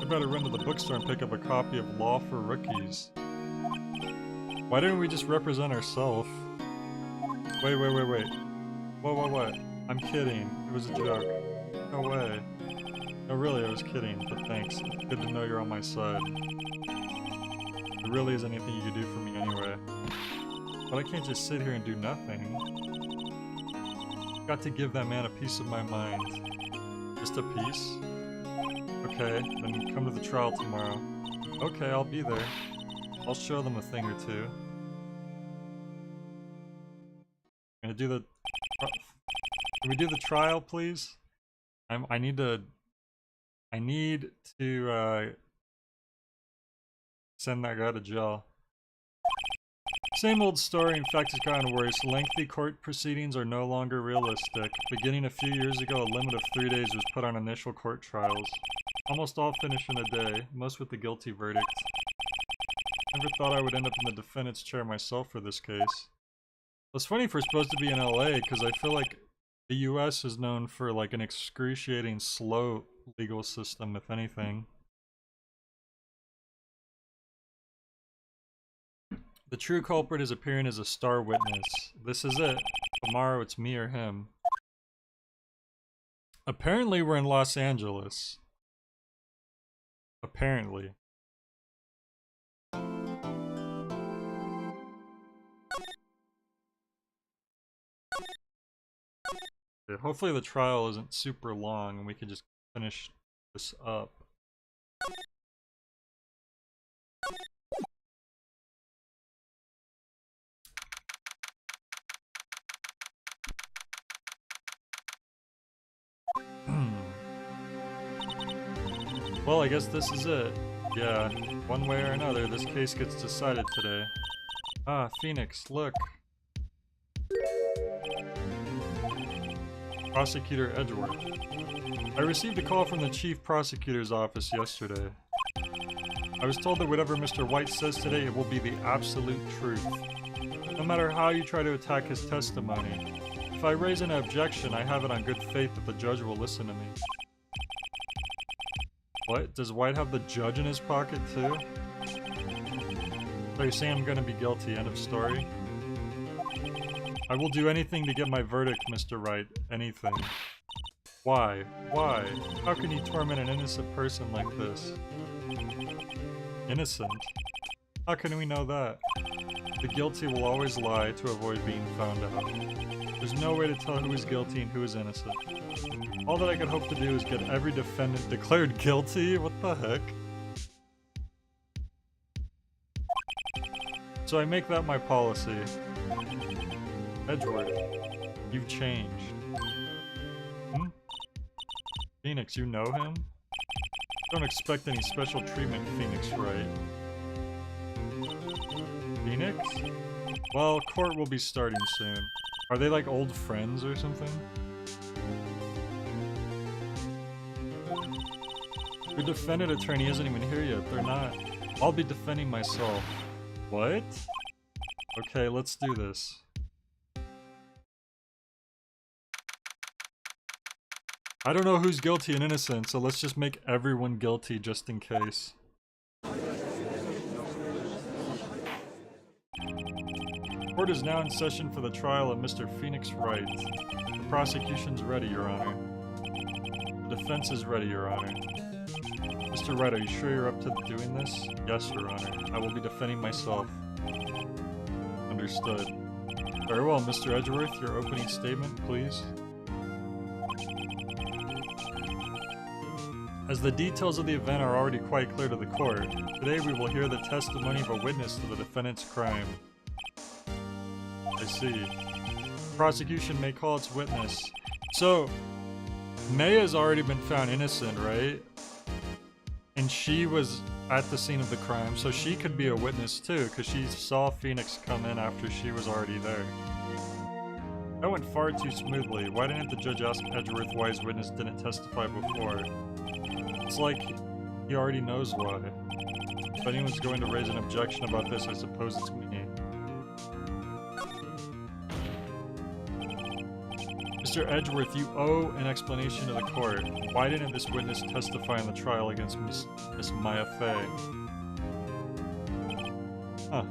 I better run to the bookstore and pick up a copy of Law for Rookies. Why didn't we just represent ourselves? Wait. What? I'm kidding. It was a joke. No way. No, really, I was kidding, but thanks. It's good to know you're on my side. There really isn't anything you can do for me anyway. But I can't just sit here and do nothing. Got to give that man a piece of my mind. Just a piece? Okay, then come to the trial tomorrow. Okay, I'll be there. I'll show them a thing or two. I'm gonna do the... Can we do the trial, please? I need to send that guy to jail. Same old story, in fact it's gotten worse. Lengthy court proceedings are no longer realistic. Beginning a few years ago, a limit of 3 days was put on initial court trials. Almost all finish in a day, most with the guilty verdict. Never thought I would end up in the defendant's chair myself for this case. It's funny if we're supposed to be in LA, because I feel like the US is known for like an excruciating slow legal system, if anything. The true culprit is appearing as a star witness. This is it. Tomorrow it's me or him. Apparently we're in Los Angeles. Apparently. Yeah, hopefully the trial isn't super long and we can just finish this up. Well, I guess this is it. Yeah, one way or another, this case gets decided today. Ah, Phoenix, look. Prosecutor Edgeworth. I received a call from the Chief Prosecutor's office yesterday. I was told that whatever Mr. White says today, it will be the absolute truth. No matter how you try to attack his testimony, if I raise an objection, I have it on good faith that the judge will listen to me. What? Does White have the judge in his pocket too? So you're saying I'm gonna be guilty, end of story? I will do anything to get my verdict, Mr. Wright. Anything. Why? Why? How can you torment an innocent person like this? Innocent? How can we know that? The guilty will always lie to avoid being found out. There's no way to tell who is guilty and who is innocent. All that I could hope to do is get every defendant declared guilty? What the heck? So I make that my policy. Edgeworth, you've changed. Hmm? Phoenix, you know him? Don't expect any special treatment, Phoenix, right? Phoenix? Well, court will be starting soon. Are they like old friends or something? Your defendant attorney isn't even here yet. They're not. I'll be defending myself. What? Okay, let's do this. I don't know who's guilty and innocent, so let's just make everyone guilty just in case. Court is now in session for the trial of Mr. Phoenix Wright. The prosecution's ready, Your Honor. The defense is ready, Your Honor. Mr. Wright, are you sure you're up to doing this? Yes, Your Honor. I will be defending myself. Understood. Very well, Mr. Edgeworth, your opening statement, please. As the details of the event are already quite clear to the court, today we will hear the testimony of a witness to the defendant's crime. I see. The prosecution may call its witness. So, May has already been found innocent, right? And she was at the scene of the crime, so she could be a witness too, because she saw Phoenix come in after she was already there. That went far too smoothly. Why didn't the judge ask Edgeworth why his witness didn't testify before? It's like he already knows why. If anyone's going to raise an objection about this, I suppose it's me. Mr. Edgeworth, you owe an explanation to the court. Why didn't this witness testify in the trial against Miss Maya Fey? Huh.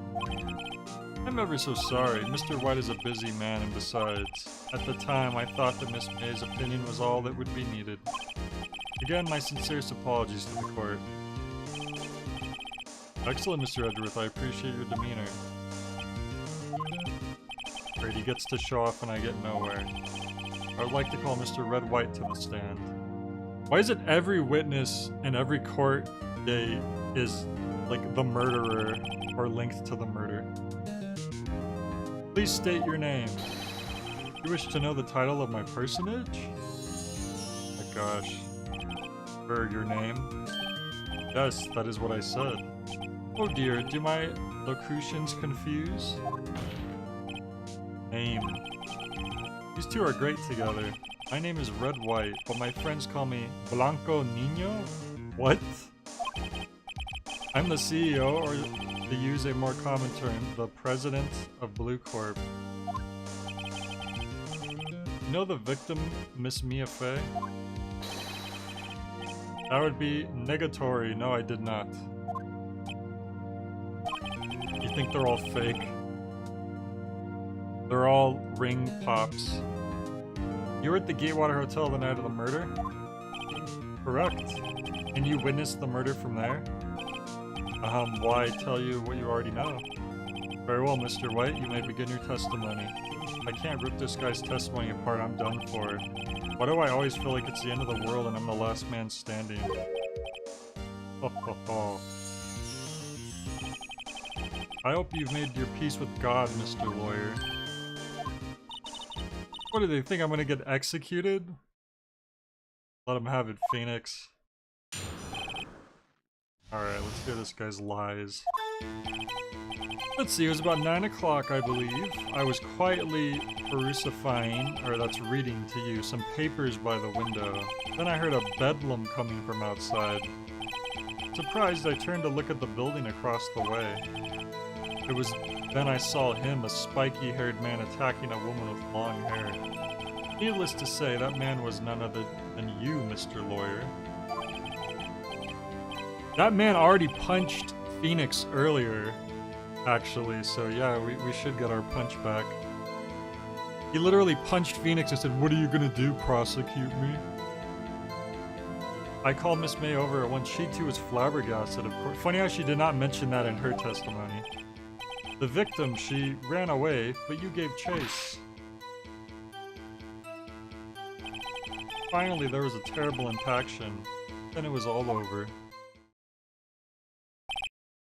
I'm ever so sorry. Mr. White is a busy man, and besides, at the time I thought that Miss May's opinion was all that would be needed. Again, my sincerest apologies to the court. Excellent, Mr. Edgeworth. I appreciate your demeanor. Great, he gets to show off and I get nowhere. I would like to call Mr. Red White to the stand. Why is it every witness in every court day is, like, the murderer or linked to the murder? Please state your name. You wish to know the title of my personage? Oh my gosh. Or your name? Yes, that is what I said. Oh dear, do my locutions confuse? Name. These two are great together. My name is Red White, but my friends call me Blanco Nino? What? I'm the CEO, or to use a more common term, the president of Blue Corp. You know the victim, Miss Mia Fey? That would be negatory. No, I did not. You think they're all fake? They're all ring pops. You were at the Gatewater Hotel the night of the murder? Correct. And you witnessed the murder from there? Why tell you what you already know? Very well, Mr. White, you may begin your testimony. I can't rip this guy's testimony apart, I'm done for. Why do I always feel like it's the end of the world and I'm the last man standing? Ho ho ho. I hope you've made your peace with God, Mr. Lawyer. What do they think, I'm gonna get executed? Let him have it, Phoenix. Alright, let's hear this guy's lies. Let's see, it was about 9 o'clock, I believe. I was quietly reading to you, some papers by the window. Then I heard a bedlam coming from outside. Surprised, I turned to look at the building across the way. It was then I saw him, a spiky-haired man, attacking a woman with long hair. Needless to say, that man was none other than you, Mr. Lawyer. That man already punched Phoenix earlier, actually, so yeah, we should get our punch back. He literally punched Phoenix and said, "What are you gonna do, prosecute me?" I called Miss May over at once. She too was flabbergasted, of course. Funny how she did not mention that in her testimony. The victim, she ran away, but you gave chase. Finally, there was a terrible impaction. Then it was all over.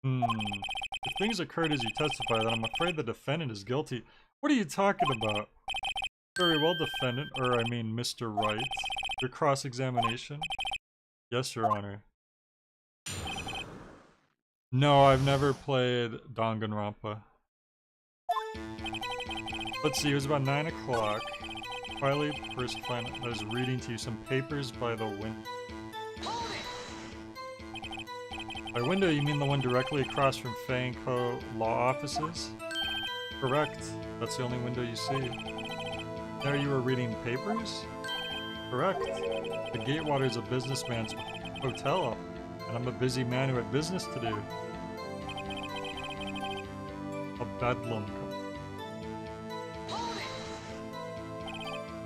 If things occurred as you testify, then I'm afraid the defendant is guilty. What are you talking about? Very well, defendant, or I mean Mr. Wright. Your cross-examination? Yes, Your Honor. No, I've never played Danganronpa. Let's see, it was about 9 o'clock. Quietly, I was reading to you some papers by the window. By window, you mean the one directly across from Fang Co. law offices? Correct. That's the only window you see. There you were reading papers? Correct. The Gatewater is a businessman's hotel, and I'm a busy man who had business to do. A bedlam.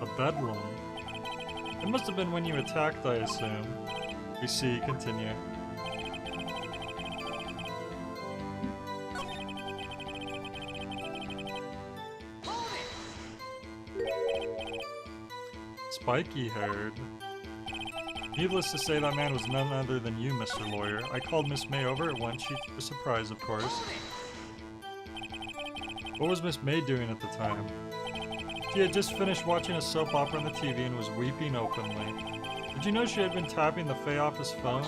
A bedlam? It must have been when you attacked, I assume. We see, continue. Spiky-haired. Needless to say, that man was none other than you, Mr. Lawyer. I called Miss May over at once. She was surprised, of course. What was Miss May doing at the time? She had just finished watching a soap opera on the TV and was weeping openly. Did you know she had been tapping the Fay office phone?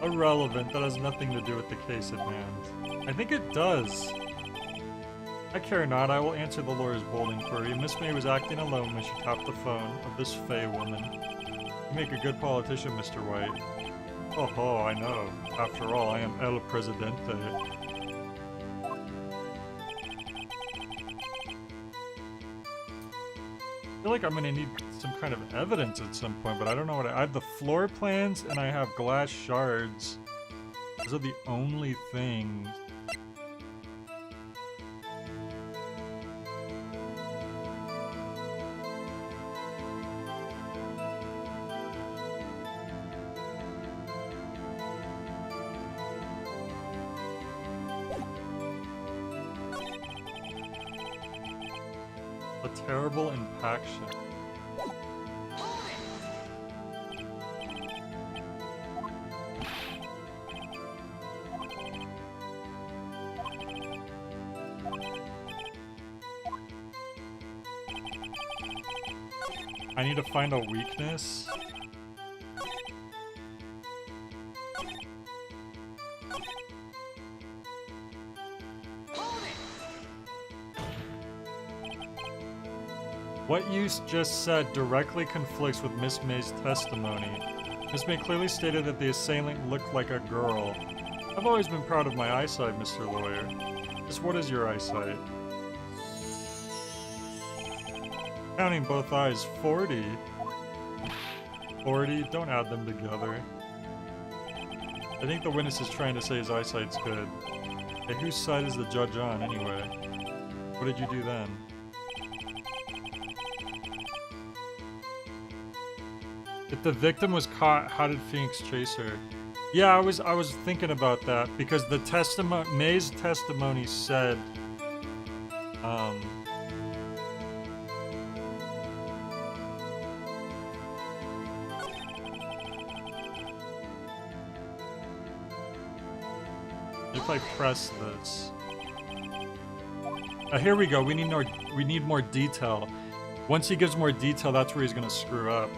Irrelevant. That has nothing to do with the case at hand. I think it does. I care not, I will answer the lawyer's bold inquiry. Miss May was acting alone when she tapped the phone of this Fey woman. You make a good politician, Mr. White. Oh ho, I know. After all, I am El Presidente. I feel like I'm gonna need some kind of evidence at some point, but I don't know what I have the floor plans and I have glass shards. Those are the only things. A terrible impaction. I need to find a weakness. What you just said directly conflicts with Miss May's testimony. Miss May clearly stated that the assailant looked like a girl. I've always been proud of my eyesight, Mr. Lawyer. Just what is your eyesight? Counting both eyes, 40. 40? Don't add them together. I think the witness is trying to say his eyesight's good. Hey, whose side is the judge on, anyway? What did you do then? If the victim was caught, how did Phoenix chase her? Yeah, I was thinking about that because the May's testimony said, if I press this, here we go. We need more detail. Once he gives more detail, that's where he's gonna screw up.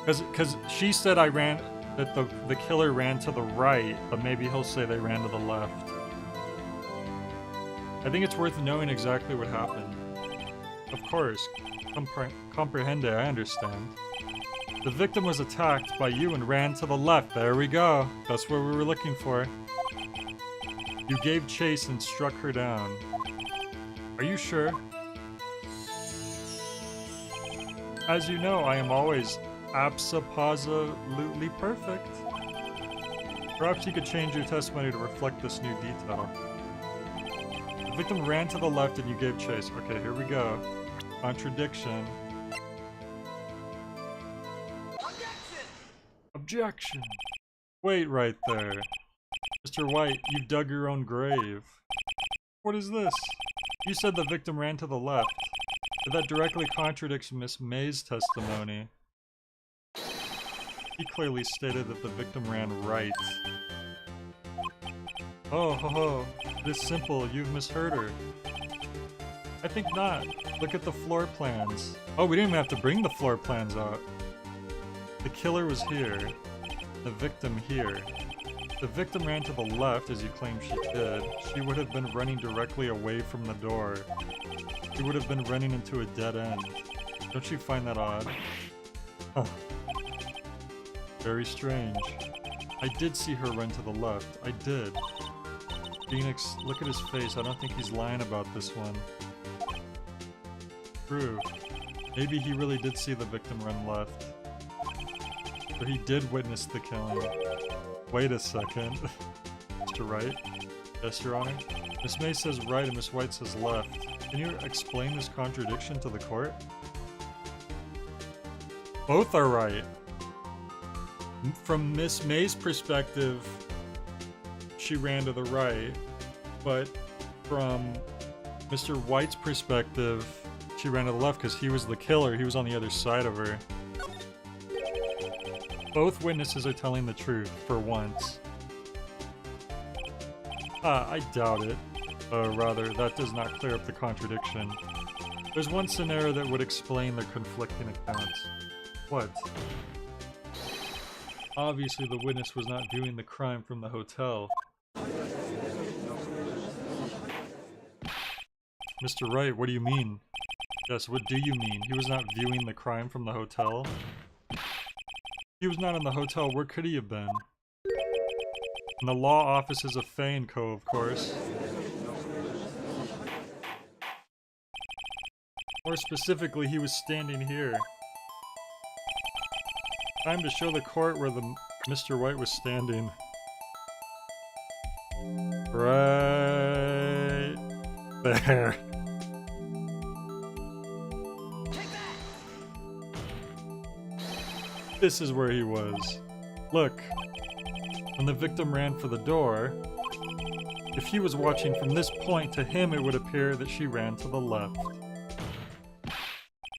Because she said I ran that the killer ran to the right, but maybe he'll say they ran to the left. I think it's worth knowing exactly what happened. Of course, comprehende, I understand. The victim was attacked by you and ran to the left. There we go. That's what we were looking for. You gave chase and struck her down. Are you sure? As you know, I am always abso-positively perfect. Perhaps you could change your testimony to reflect this new detail. The victim ran to the left and you gave chase. Okay, here we go. Contradiction. Objection! Wait right there. Mr. White, you've dug your own grave. What is this? You said the victim ran to the left. But that directly contradicts Miss May's testimony. He clearly stated that the victim ran right. Oh, ho ho. This simple, you've misheard her. I think not. Look at the floor plans. Oh, we didn't even have to bring the floor plans out. The killer was here. The victim here. The victim ran to the left, as you claim she did. She would have been running directly away from the door. She would have been running into a dead end. Don't you find that odd? Huh. Very strange. I did see her run to the left. I did. Phoenix, look at his face. I don't think he's lying about this one. True. Maybe he really did see the victim run left. Or he did witness the killing. Wait a second. Mr. Wright? Yes, Your Honor? Miss May says right and Miss White says left. Can you explain this contradiction to the court? Both are right. From Miss May's perspective, she ran to the right, but from Mr. White's perspective, she ran to the left because he was the killer. He was on the other side of her. Both witnesses are telling the truth, for once. I doubt it. Rather, that does not clear up the contradiction. There's one scenario that would explain their conflicting accounts. What? Obviously, the witness was not viewing the crime from the hotel. Mr. Wright, what do you mean? Yes, what do you mean? He was not viewing the crime from the hotel? He was not in the hotel, where could he have been? In the law offices of Fay & Co., of course. More specifically, he was standing here. Time to show the court where the Mr. White was standing. Right there. This is where he was. Look, when the victim ran for the door, if he was watching from this point, to him it would appear that she ran to the left.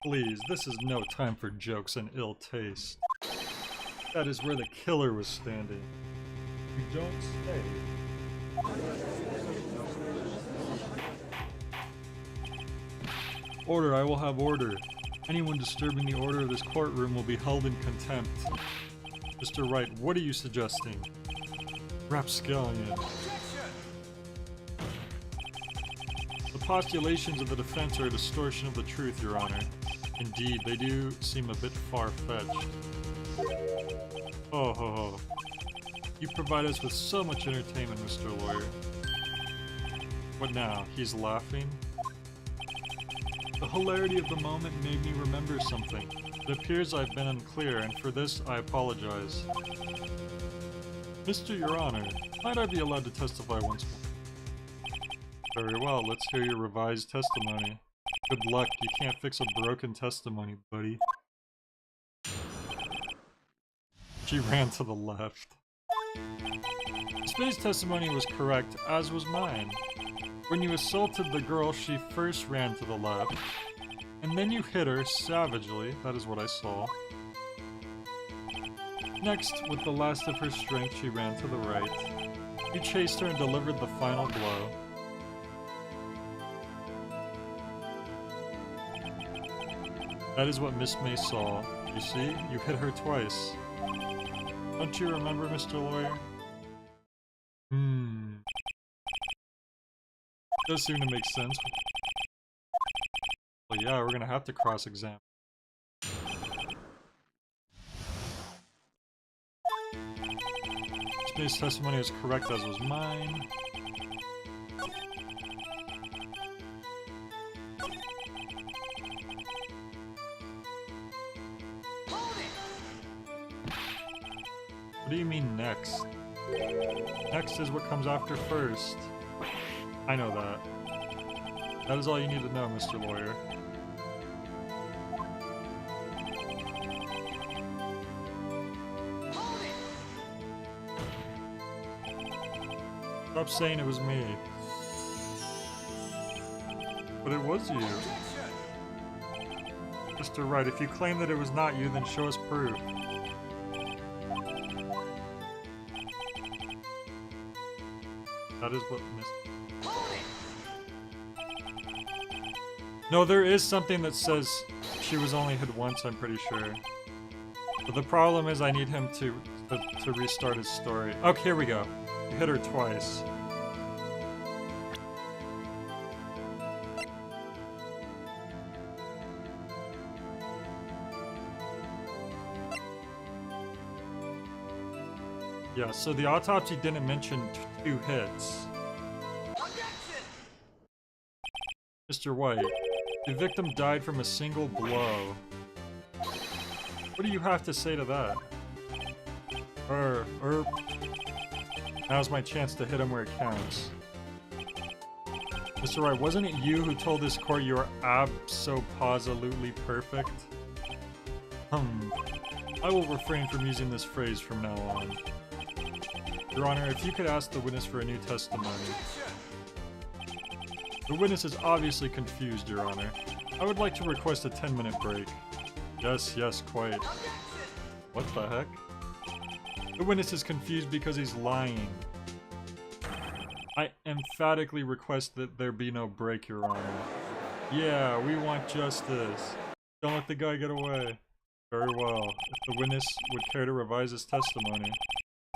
Please, this is no time for jokes and ill taste. That is where the killer was standing. You don't say. Order, I will have order. Anyone disturbing the order of this courtroom will be held in contempt. Mr. Wright, what are you suggesting? Rapscallion. The postulations of the defense are a distortion of the truth, Your Honor. Indeed, they do seem a bit far-fetched. Oh ho ho. You provide us with so much entertainment, Mr. Lawyer. What now? He's laughing? The hilarity of the moment made me remember something. It appears I've been unclear, and for this I apologize. Mr. Your Honor, might I be allowed to testify once more? Very well, let's hear your revised testimony. Good luck, you can't fix a broken testimony, buddy. She ran to the left. May's testimony was correct, as was mine. When you assaulted the girl, she first ran to the left, and then you hit her savagely, that is what I saw. Next, with the last of her strength, she ran to the right. You chased her and delivered the final blow. That is what Miss May saw. You see, you hit her twice. Don't you remember, Mr. Lawyer? Does seem to make sense. Well, yeah, we're gonna have to cross-examine. His testimony is correct, as was mine. What do you mean next? Next is what comes after first. I know that. That is all you need to know, Mr. Lawyer. Stop saying it was me. But it was you. Mr. Wright, if you claim that it was not you, then show us proof. That is what No, there is something that says she was only hit once, I'm pretty sure. But the problem is I need him to restart his story. Okay, here we go. You hit her twice. Yeah, so the autopsy didn't mention 2 hits. Mr. White, the victim died from a single blow. What do you have to say to that? Now's my chance to hit him where it counts. Mr. Wright, wasn't it you who told this court you are abso-positively perfect? I will refrain from using this phrase from now on. Your Honor, if you could ask the witness for a new testimony. The witness is obviously confused, Your Honor. I would like to request a 10-minute break. Yes, quite. What the heck? The witness is confused because he's lying. I emphatically request that there be no break, Your Honor. Yeah, we want justice. Don't let the guy get away. Very well. If the witness would care to revise his testimony.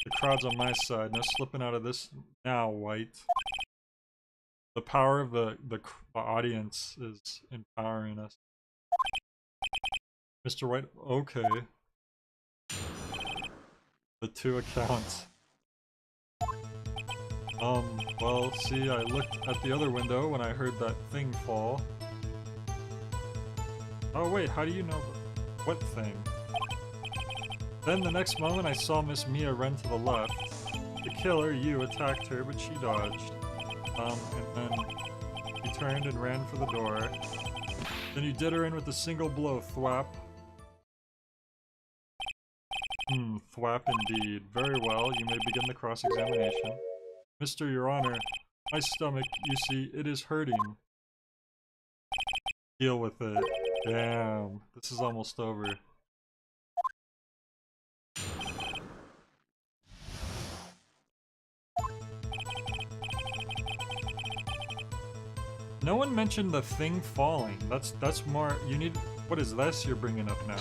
The crowd's on my side. No slipping out of this now, White. The power of the audience is empowering us. Mr. White, okay. The 2 accounts. Well, see, I looked at the other window when I heard that thing fall. Oh wait, how do you know what thing? Then the next moment I saw Miss Mia run to the left. The killer, you, attacked her, but she dodged. And then you turned and ran for the door. Then you did her in with a single blow, thwap. Thwap indeed. Very well, you may begin the cross-examination. Mr. Your Honor, my stomach, you see, it is hurting. Deal with it. Damn, this is almost over. No one mentioned the thing falling. That's more. You need. What is this you're bringing up now?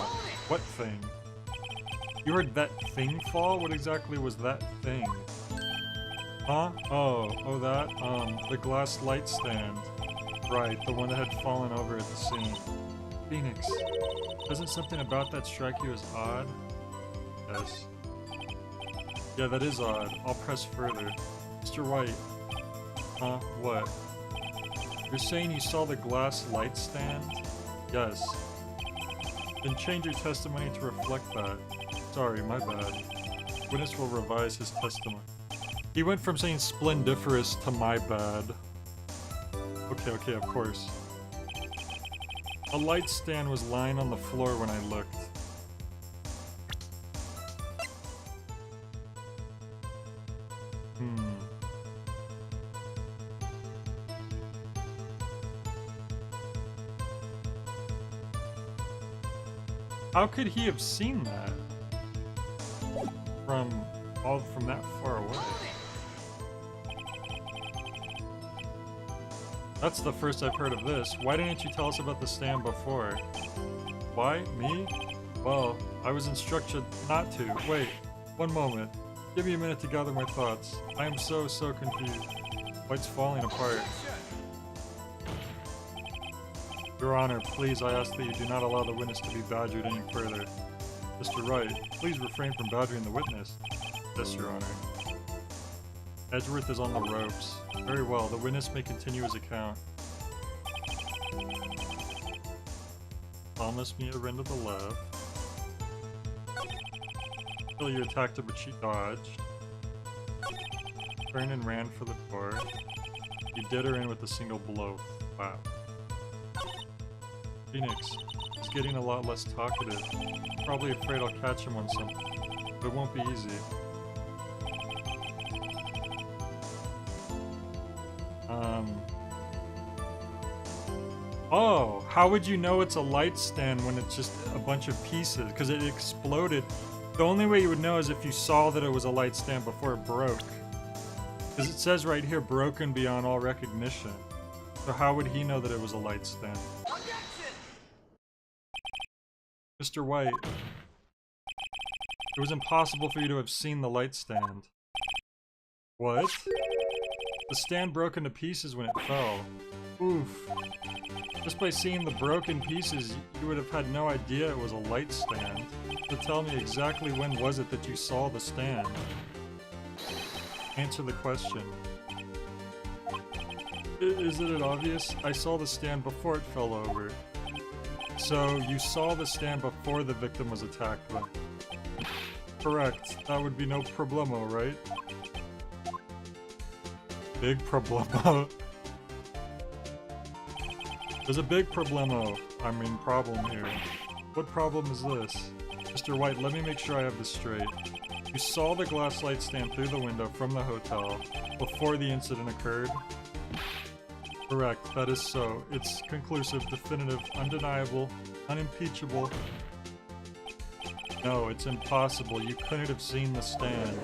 What thing? You heard that thing fall? What exactly was that thing? Huh? Oh, that. The glass light stand. Right, the one that had fallen over at the scene. Phoenix, doesn't something about that strike you as odd? Yes. Yeah, that is odd. I'll press further. Mr. White. Huh? What? You're saying you saw the glass light stand? Yes. Then change your testimony to reflect that. Sorry, my bad. Witness will revise his testimony. He went from saying splendiferous to my bad. Okay, of course. A light stand was lying on the floor when I looked. How could he have seen that? From that far away? That's the first I've heard of this. Why didn't you tell us about the stand before? Why? Me? Well, I was instructed not to. Wait, One moment. Give me a minute to gather my thoughts. I am so confused. White's falling apart. Your Honor, please, I ask that you do not allow the witness to be badgered any further. Mr. Wright, please refrain from badgering the witness. Yes, Your Honor. Edgeworth is on the ropes. Very well, the witness may continue his account. Promise me a run to the left. Until you attacked her, but she dodged. Turned and ran for the door. You did her in with a single blow. Wow. Phoenix is getting a lot less talkative. Probably afraid I'll catch him on something, but it won't be easy. Oh, how would you know it's a light stand when it's just a bunch of pieces? Because it exploded. The only way you would know is if you saw that it was a light stand before it broke. Because it says right here, broken beyond all recognition. So how would he know that it was a light stand? Mr. White, it was impossible for you to have seen the light stand. What? The stand broke into pieces when it fell. Oof. Just by seeing the broken pieces, you would have had no idea it was a light stand. So tell me exactly when was it that you saw the stand? Answer the question. Isn't it obvious? I saw the stand before it fell over. So, you saw the stand before the victim was attacked with? Correct. That would be no problemo, right? Big problemo. There's a big problem here. What problem is this? Mr. White, let me make sure I have this straight. You saw the glass light stand through the window from the hotel before the incident occurred? Correct, that is so. It's conclusive, definitive, undeniable, unimpeachable. No, it's impossible. You couldn't have seen the stand.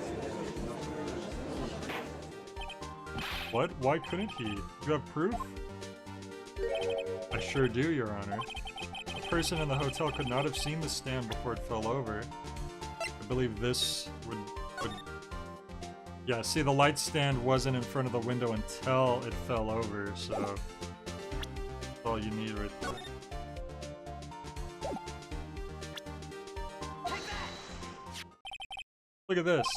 What? Why couldn't he? You have proof? I sure do, Your Honor. A person in the hotel could not have seen the stand before it fell over. I believe this would... Yeah, see, the light stand wasn't in front of the window until it fell over, so... That's all you need right there. Look at this.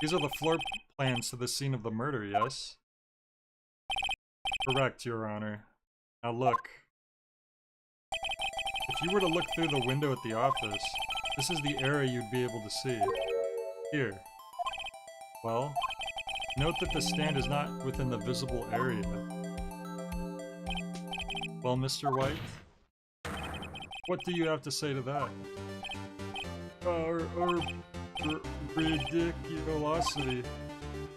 These are the floor plans to the scene of the murder, yes? Correct, Your Honor. Now look. If you were to look through the window at the office, this is the area you'd be able to see. Here. Well, note that the stand is not within the visible area. Well, Mr. White? What do you have to say to that? Ridiculosity.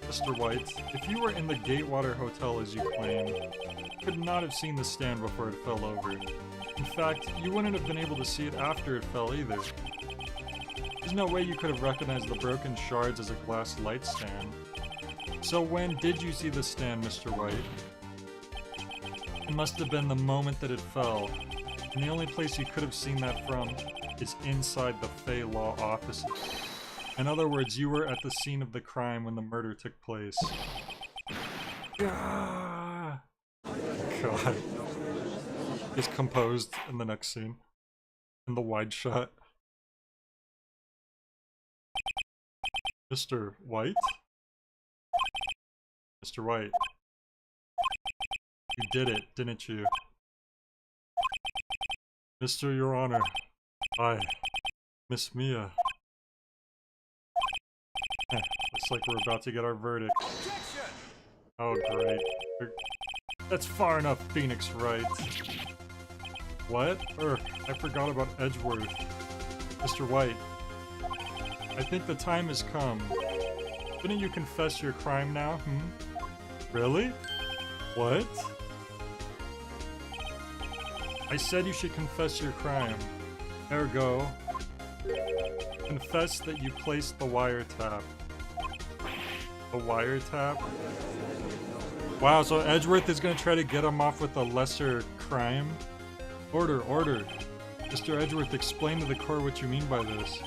Mr. White, if you were in the Gatewater Hotel as you claim, you could not have seen the stand before it fell over. In fact, you wouldn't have been able to see it after it fell either. There's no way you could have recognized the broken shards as a glass light stand. So when did you see the stand, Mr. White? It must have been the moment that it fell, and the only place you could have seen that from is inside the Fey Law offices. In other words, you were at the scene of the crime when the murder took place. God. Is composed in the next scene. In the wide shot. Mr. White? Mr. White. You did it, didn't you? Mr. Your Honor. I, Miss Mia. Looks like we're about to get our verdict. Oh, great. That's far enough, Phoenix Wright. What? I forgot about Edgeworth. Mr. White. I think the time has come. Didn't you confess your crime now, Really? What? I said you should confess your crime. Ergo, confess that you placed the wiretap. The wiretap? Wow, so Edgeworth is gonna try to get him off with a lesser crime? Order, order. Mr. Edgeworth, explain to the court what you mean by this.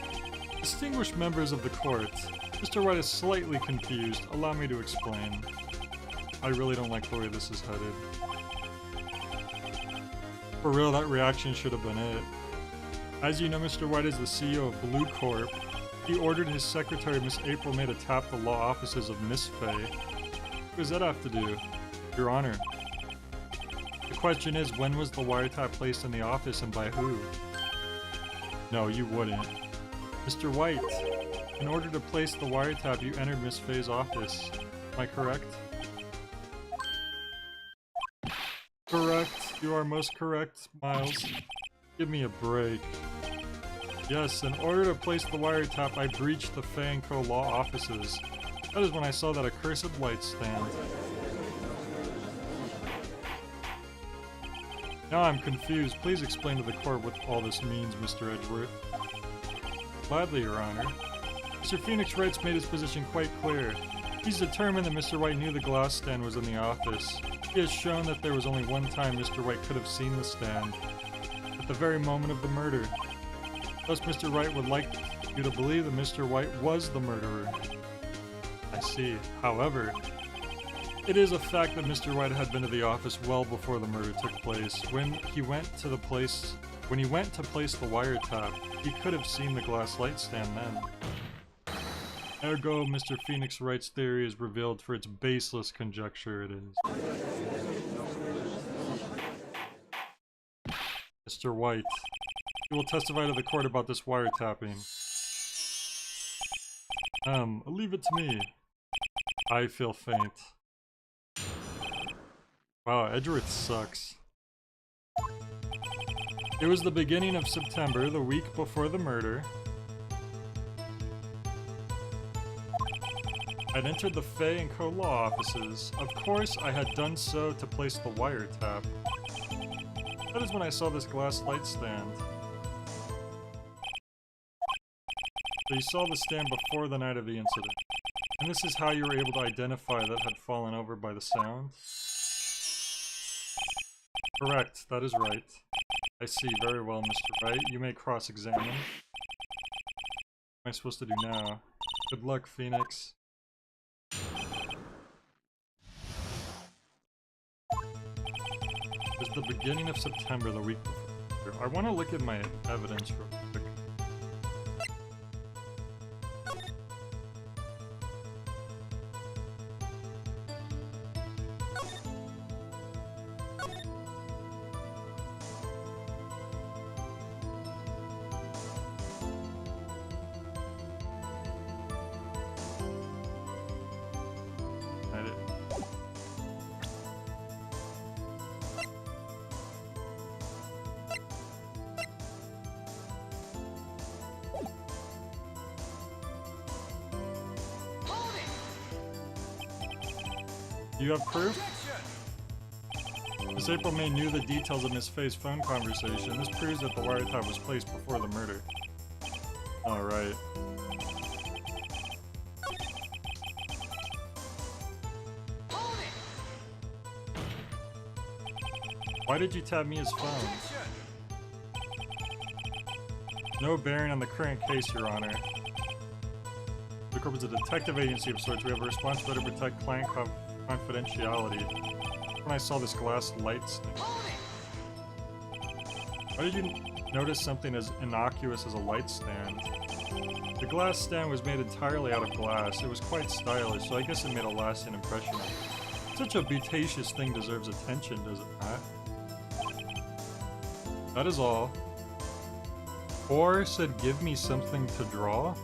Distinguished members of the court, Mr. Wright is slightly confused. Allow me to explain. I really don't like the way this is headed. For real, that reaction should have been it. As you know, Mr. Wright is the CEO of Blue Corp. He ordered his secretary, Miss April May, to tap the law offices of Miss Fay. What does that have to do? Your Honor. The question is, when was the wiretap placed in the office and by who? No, you wouldn't. Mr. White, in order to place the wiretap, you entered Miss Fay's office. Am I correct? Correct. You are most correct, Miles. Give me a break. Yes, in order to place the wiretap, I breached the Fay & Co. law offices. That is when I saw that accursed light stand. Now I'm confused. Please explain to the court what all this means, Mr. Edgeworth. Gladly, Your Honor. Mr. Phoenix Wright's made his position quite clear. He's determined that Mr. White knew the glass stand was in the office. He has shown that there was only one time Mr. White could have seen the stand. At the very moment of the murder. Thus, Mr. Wright would like you to believe that Mr. White was the murderer. I see. However, it is a fact that Mr. White had been to the office well before the murder took place. When he went to place the wiretap, he could have seen the glass light stand then. Ergo, Mr. Phoenix Wright's theory is revealed for its baseless conjecture it is. Mr. White, you will testify to the court about this wiretapping. Leave it to me. I feel faint. Wow, Edgeworth sucks. It was the beginning of September, the week before the murder. I'd entered the Fay & Co. law offices. Of course, I had done so to place the wiretap. That is when I saw this glass light stand. So you saw the stand before the night of the incident. And this is how you were able to identify that had fallen over by the sound? Correct, that is right. I see, very well, Mr. Wright. You may cross-examine. What am I supposed to do now? Good luck, Phoenix. It was the beginning of September, the week before. I want to look at my evidence real quick. Do you have proof? Miss April May knew the details of Miss Fay's phone conversation. This proves that the wiretap was placed before the murder. Alright. Why did you tap me as phone? No bearing on the current case, Your Honor. The Corp is a detective agency of sorts. We have a responsibility to protect client confidentiality. When I saw this glass light stand. Why did you notice something as innocuous as a light stand? The glass stand was made entirely out of glass. It was quite stylish, so I guess it made a lasting impression. Such a beauticious thing deserves attention, does it not? That is all. Or said, give me something to draw?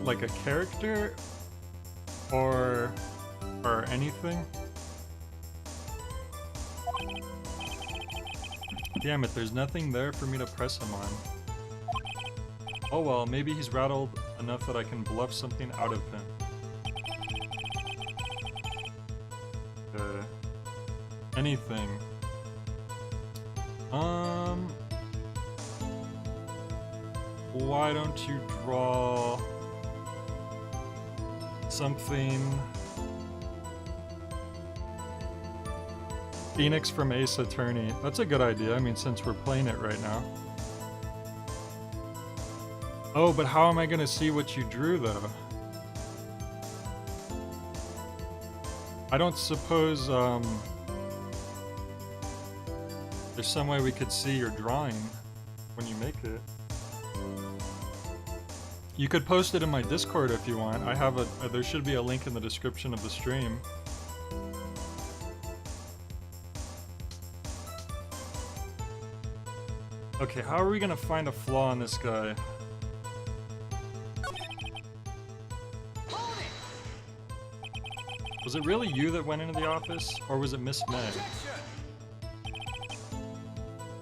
Like a character? Or anything? Damn it, there's nothing there for me to press him on. Oh well, maybe he's rattled enough that I can bluff something out of him. Anything. Why don't you draw something Phoenix from Ace Attorney. That's a good idea. I mean, since we're playing it right now. Oh, but how am I gonna see what you drew, though? I don't suppose, there's some way we could see your drawing when you make it. You could post it in my Discord if you want. I have there should be a link in the description of the stream. Okay, how are we gonna find a flaw in this guy? Was it really you that went into the office, or was it Miss May?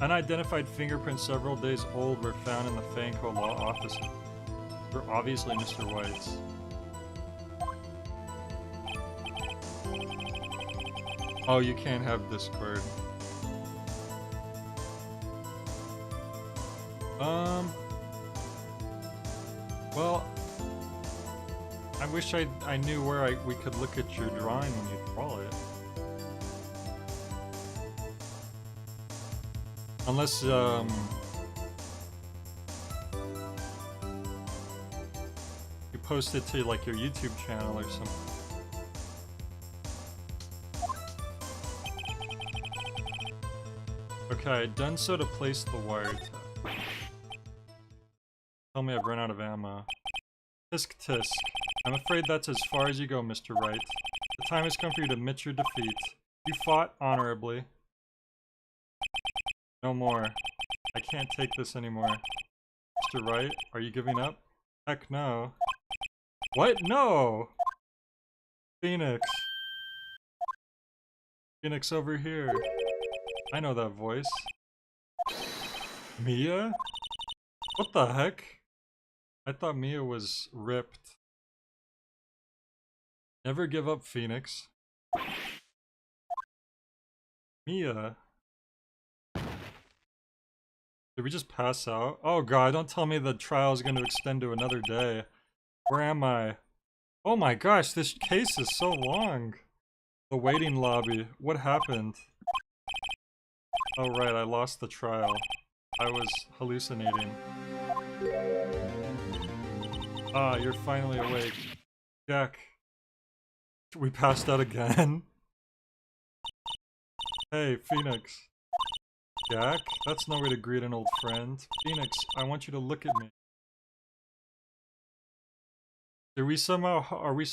Unidentified fingerprints several days old were found in the Fanco law office. Were obviously Mr. White's. Oh, you can't have Discord. Well, I wish I knew where we could look at your drawing when you draw it. Unless, you post it to, like, your YouTube channel or something. Okay, done so to place the wiretap. Tell me I've run out of ammo. Tisk tisk. I'm afraid that's as far as you go, Mr. Wright. The time has come for you to admit your defeat. You fought honorably. No more. I can't take this anymore. Mr. Wright, are you giving up? Heck no. What? No! Phoenix. Phoenix over here. I know that voice. Mia? What the heck? I thought Mia was ripped. Never give up, Phoenix. Mia? Did we just pass out? Oh god, don't tell me the trial is going to extend to another day. Where am I? Oh my gosh, this case is so long. The waiting lobby. What happened? Oh right, I lost the trial. I was hallucinating. Ah, you're finally awake. Jack. We passed out again. Hey, Phoenix. Jack? That's no way to greet an old friend. Phoenix, I want you to look at me. Did we somehow... Are we...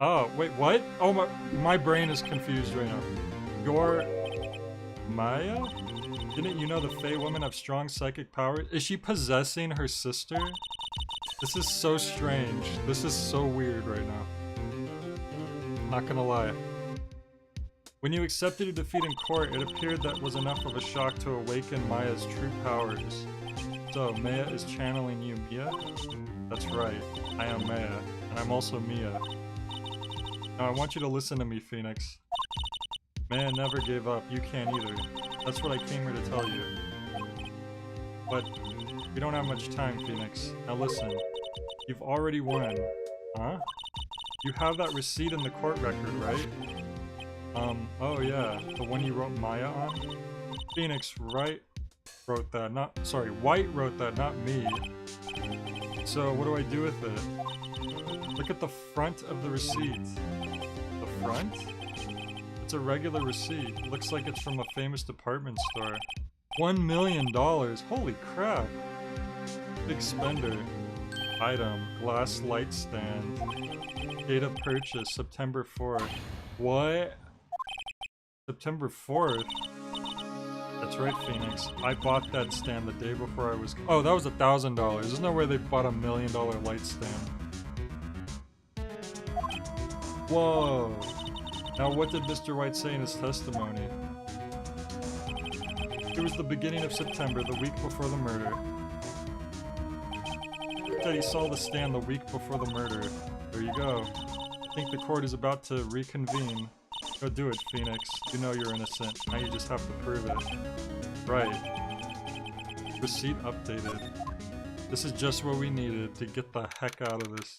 Oh, wait, what? Oh, my brain is confused right now. You're... Maya? Didn't you know the Fey women have strong psychic powers? Is she possessing her sister? This is so strange. This is so weird right now. Not gonna lie. When you accepted your defeat in court, it appeared that was enough of a shock to awaken Maya's true powers. So, Maya is channeling you, Mia? That's right. I am Maya, and I'm also Mia. Now I want you to listen to me, Phoenix. Maya never gave up. You can't either. That's what I came here to tell you. But we don't have much time, Phoenix. Now listen. You've already won. Huh? You have that receipt in the court record, right? Oh yeah, the one you wrote Maya on? Phoenix, Wright wrote that, White wrote that, not me. So what do I do with it? Look at the front of the receipt. The front? It's a regular receipt. Looks like it's from a famous department store. $1 million! Holy crap! Big spender. Item, glass light stand. Date of purchase, September 4th. What? September 4th? That's right, Phoenix. I bought that stand the day before I was... Oh, that was $1,000. There's no way they bought $1 million light stand. Whoa. Now what did Mr. White say in his testimony? It was the beginning of September, the week before the murder. He said he saw the stand the week before the murder. There you go. I think the court is about to reconvene. Go do it, Phoenix. You know you're innocent. Now you just have to prove it. Right. Receipt updated. This is just what we needed to get the heck out of this.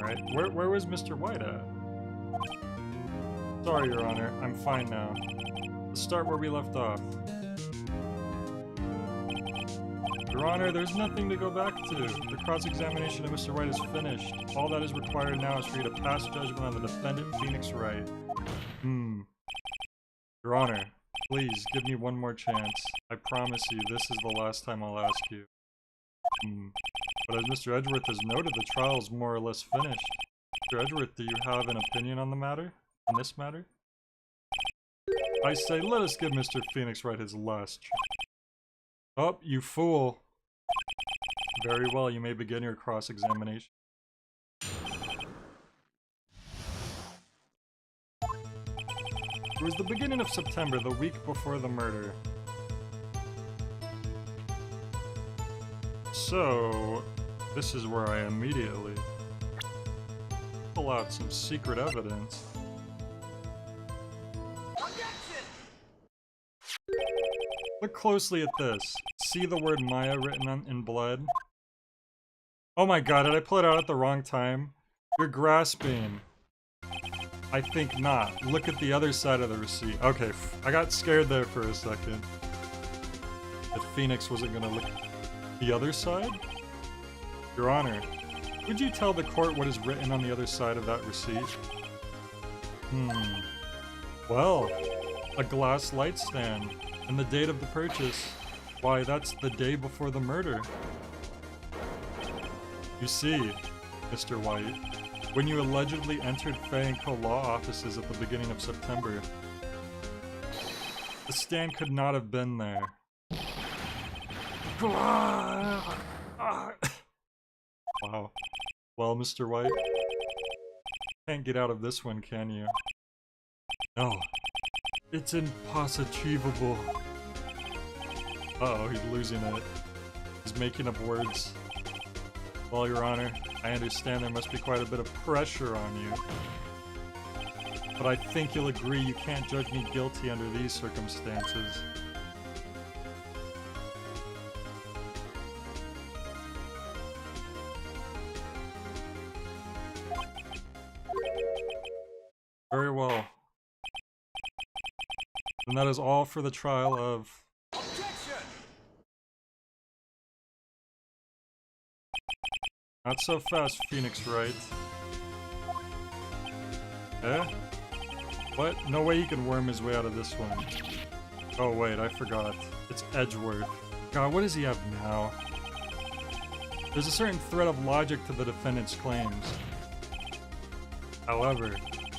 Alright, where was Mr. White at? Sorry, Your Honor, I'm fine now. Let's start where we left off. Your Honor, there's nothing to go back to. The cross-examination of Mr. Wright is finished. All that is required now is for you to pass judgment on the defendant, Phoenix Wright. Your Honor, please, give me one more chance. I promise you, this is the last time I'll ask you. But as Mr. Edgeworth has noted, the trial is more or less finished. Mr. Edgeworth, do you have an opinion on the matter? On this matter? I say, let us give Mr. Phoenix Wright his last chance. Oh, you fool! Very well, you may begin your cross-examination. It was the beginning of September, the week before the murder. So, this is where I immediately pull out some secret evidence. Look closely at this. See the word Maya written in blood? Oh my god, did I pull it out at the wrong time? You're grasping. I think not. Look at the other side of the receipt. Okay, I got scared there for a second. That Phoenix wasn't gonna look the other side? Your Honor, would you tell the court what is written on the other side of that receipt? Well, a glass light stand. And the date of the purchase. Why, that's the day before the murder. You see, Mr. White, when you allegedly entered Fay & Co. law offices at the beginning of September, the stand could not have been there. Wow. Well, Mr. White, can't get out of this one, can you? No. It's impossible. Uh-oh, he's losing it. He's making up words. Well, Your Honor, I understand there must be quite a bit of pressure on you. But I think you'll agree you can't judge me guilty under these circumstances. Very well. And that is all for the trial of... Objection! Not so fast, Phoenix Wright. Eh? What? No way he can worm his way out of this one. Oh wait, I forgot. It's Edgeworth. God, what does he have now? There's a certain thread of logic to the defendant's claims. However,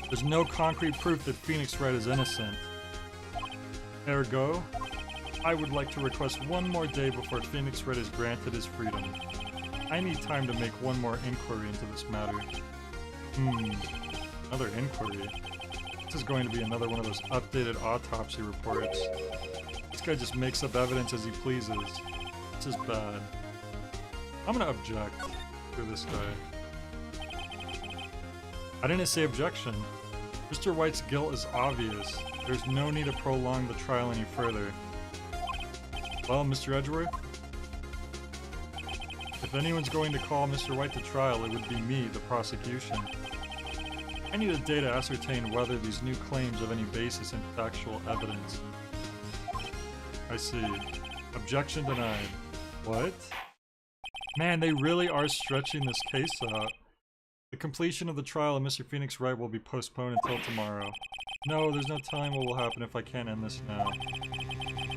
there's no concrete proof that Phoenix Wright is innocent. Ergo, I would like to request one more day before Phoenix Wright is granted his freedom. I need time to make one more inquiry into this matter. Another inquiry? This is going to be another one of those updated autopsy reports. This guy just makes up evidence as he pleases. This is bad. I'm gonna object to this guy. I didn't say objection. Mr. White's guilt is obvious. There's no need to prolong the trial any further. Well, Mr. Edgeworth? If anyone's going to call Mr. White to trial, it would be me, the prosecution. I need a day to ascertain whether these new claims have any basis in factual evidence. I see. Objection denied. What? Man, they really are stretching this case out. The completion of the trial of Mr. Phoenix Wright will be postponed until tomorrow. No, there's no telling what will happen if I can't end this now.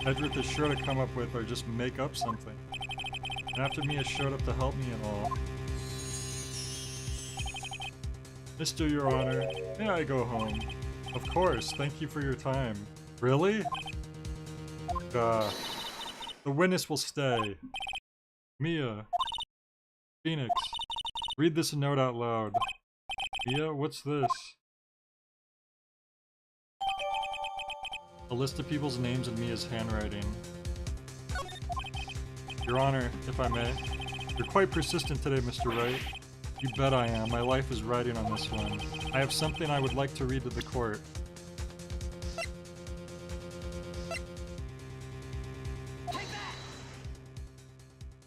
Edgeworth is sure to come up with or just make up something. And after Mia showed up to help me and all. Mr. Your Honor, may I go home? Of course, thank you for your time. Really? The witness will stay. Mia. Phoenix. Read this note out loud. Mia, what's this? A list of people's names in Mia's handwriting. Your Honor, if I may. You're quite persistent today, Mr. Wright. You bet I am. My life is riding on this one. I have something I would like to read to the court.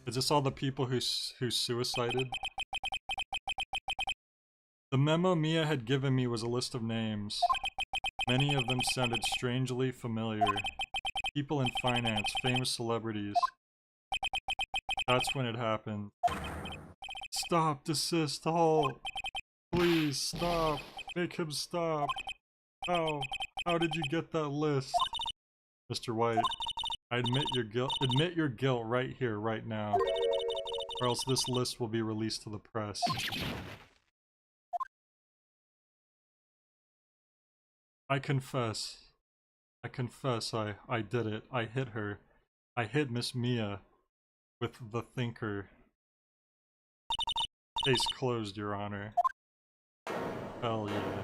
Is this all the people who suicided? The memo Mia had given me was a list of names. Many of them sounded strangely familiar. People in finance, famous celebrities. That's when it happened. Stop, desist, halt. Please, stop. Make him stop. How? How did you get that list? Mr. White, I admit your guilt right here, right now. Or else this list will be released to the press. I confess. I confess I did it. I hit her. I hit Miss Mia with the thinker. Case closed, Your Honor. Hell yeah.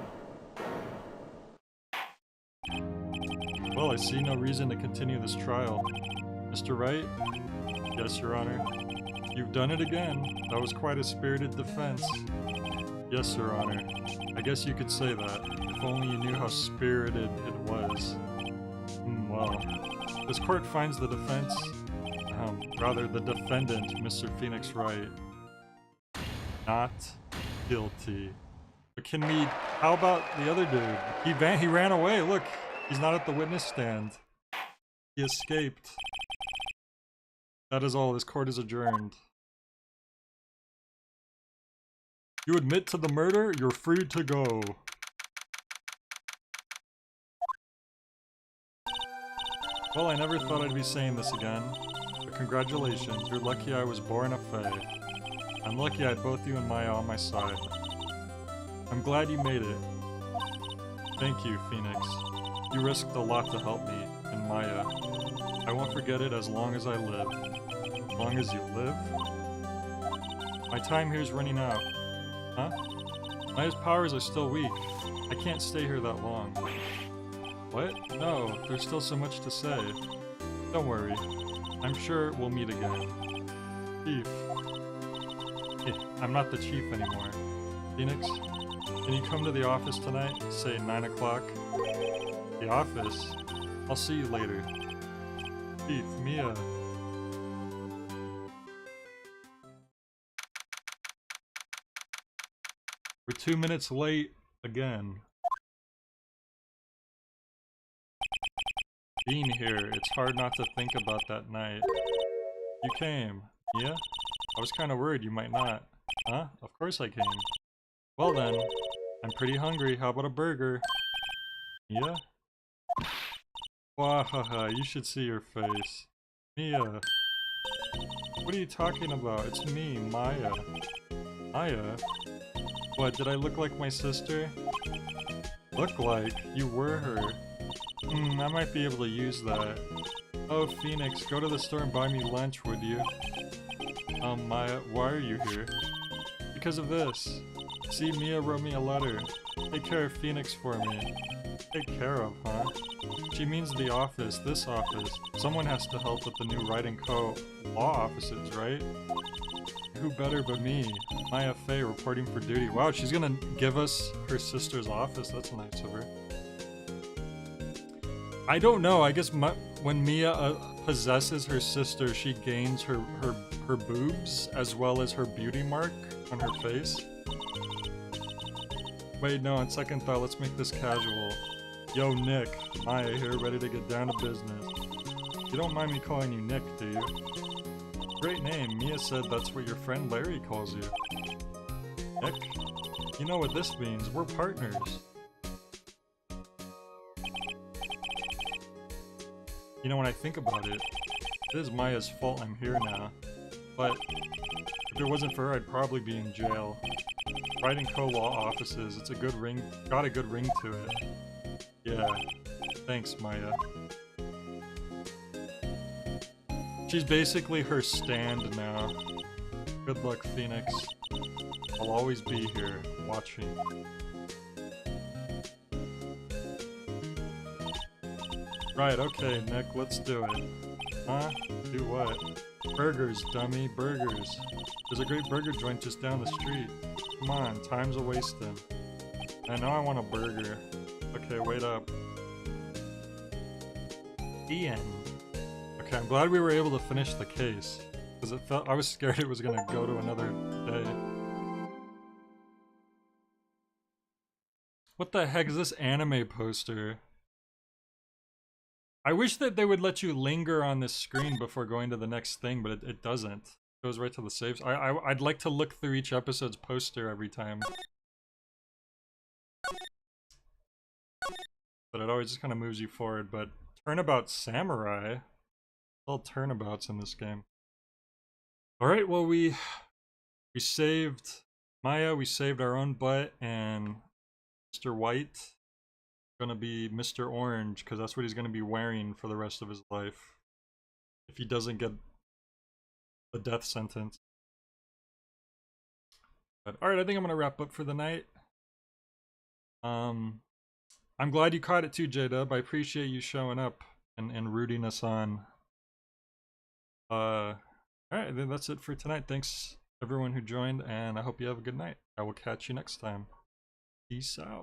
Well, I see no reason to continue this trial. Mr. Wright? Yes, Your Honor. You've done it again. That was quite a spirited defense. Yes, Your Honor. I guess you could say that. If only you knew how spirited it was. Well, this court finds the defense, rather the defendant, Mr. Phoenix Wright, not guilty. But can we, how about the other dude? He ran away, look! He's not at the witness stand. He escaped. That is all, this court is adjourned. You admit to the murder, you're free to go. Well, I never thought I'd be saying this again, but congratulations, you're lucky I was born a Fae. I'm lucky I had both you and Maya on my side. I'm glad you made it. Thank you, Phoenix. You risked a lot to help me, and Maya. I won't forget it as long as I live. As long as you live? My time here's running out. Huh? Maya's powers are still weak. I can't stay here that long. What? No, there's still so much to say. Don't worry. I'm sure we'll meet again. Chief. I'm not the chief anymore. Phoenix, can you come to the office tonight? Say 9 o'clock? The office? I'll see you later. Chief, Mia. We're 2 minutes late again. Being here, it's hard not to think about that night. You came. Yeah? I was kinda worried you might not. Huh? Of course I came. Well then, I'm pretty hungry. How about a burger? Yeah? Wahaha, you should see your face. Mia. What are you talking about? It's me, Maya. Maya? What, did I look like my sister? Look like? You were her. I might be able to use that. Oh, Phoenix, go to the store and buy me lunch, would you? Maya, why are you here? Because of this. See, Mia wrote me a letter. Take care of Phoenix for me. Take care of, huh? She means the office, this office. Someone has to help with the new Wright & Co. law offices, right? Who better but me? Maya Faye reporting for duty. Wow, she's gonna give us her sister's office. That's nice of her. I don't know, I guess when Mia possesses her sister, she gains her boobs as well as her beauty mark on her face. Wait, no, on second thought, let's make this casual. Yo, Nick, Maya here, ready to get down to business. You don't mind me calling you Nick, do you? Great name, Mia said that's what your friend Larry calls you. Nick? You know what this means, we're partners. You know, when I think about it, it is Maya's fault I'm here now. But if it wasn't for her, I'd probably be in jail. Wright & Co. law offices, it's a good ring, got a good ring to it. Yeah, thanks, Maya. She's basically her stand now. Good luck, Phoenix. I'll always be here, watching. Right, okay, Nick, let's do it. Huh? Do what? Burgers, dummy, burgers. There's a great burger joint just down the street. Come on, time's a-wasting. I know I want a burger. Okay, wait up. The end. Okay, I'm glad we were able to finish the case. Because I was scared it was gonna go to another day. What the heck is this anime poster? I wish that they would let you linger on this screen before going to the next thing, but it doesn't. It goes right to the saves. I'd like to look through each episode's poster every time. But it always just kind of moves you forward. But Turnabout Samurai? All turnabouts in this game. Alright, well we saved Maya, we saved our own butt, and Mr. White gonna be Mr. Orange, because that's what he's gonna be wearing for the rest of his life. If he doesn't get the death sentence. But alright, I think I'm gonna wrap up for the night. I'm glad you caught it too, J-Dub. I appreciate you showing up and rooting us on. Alright, then that's it for tonight. Thanks everyone who joined, and I hope you have a good night. I will catch you next time. Peace out.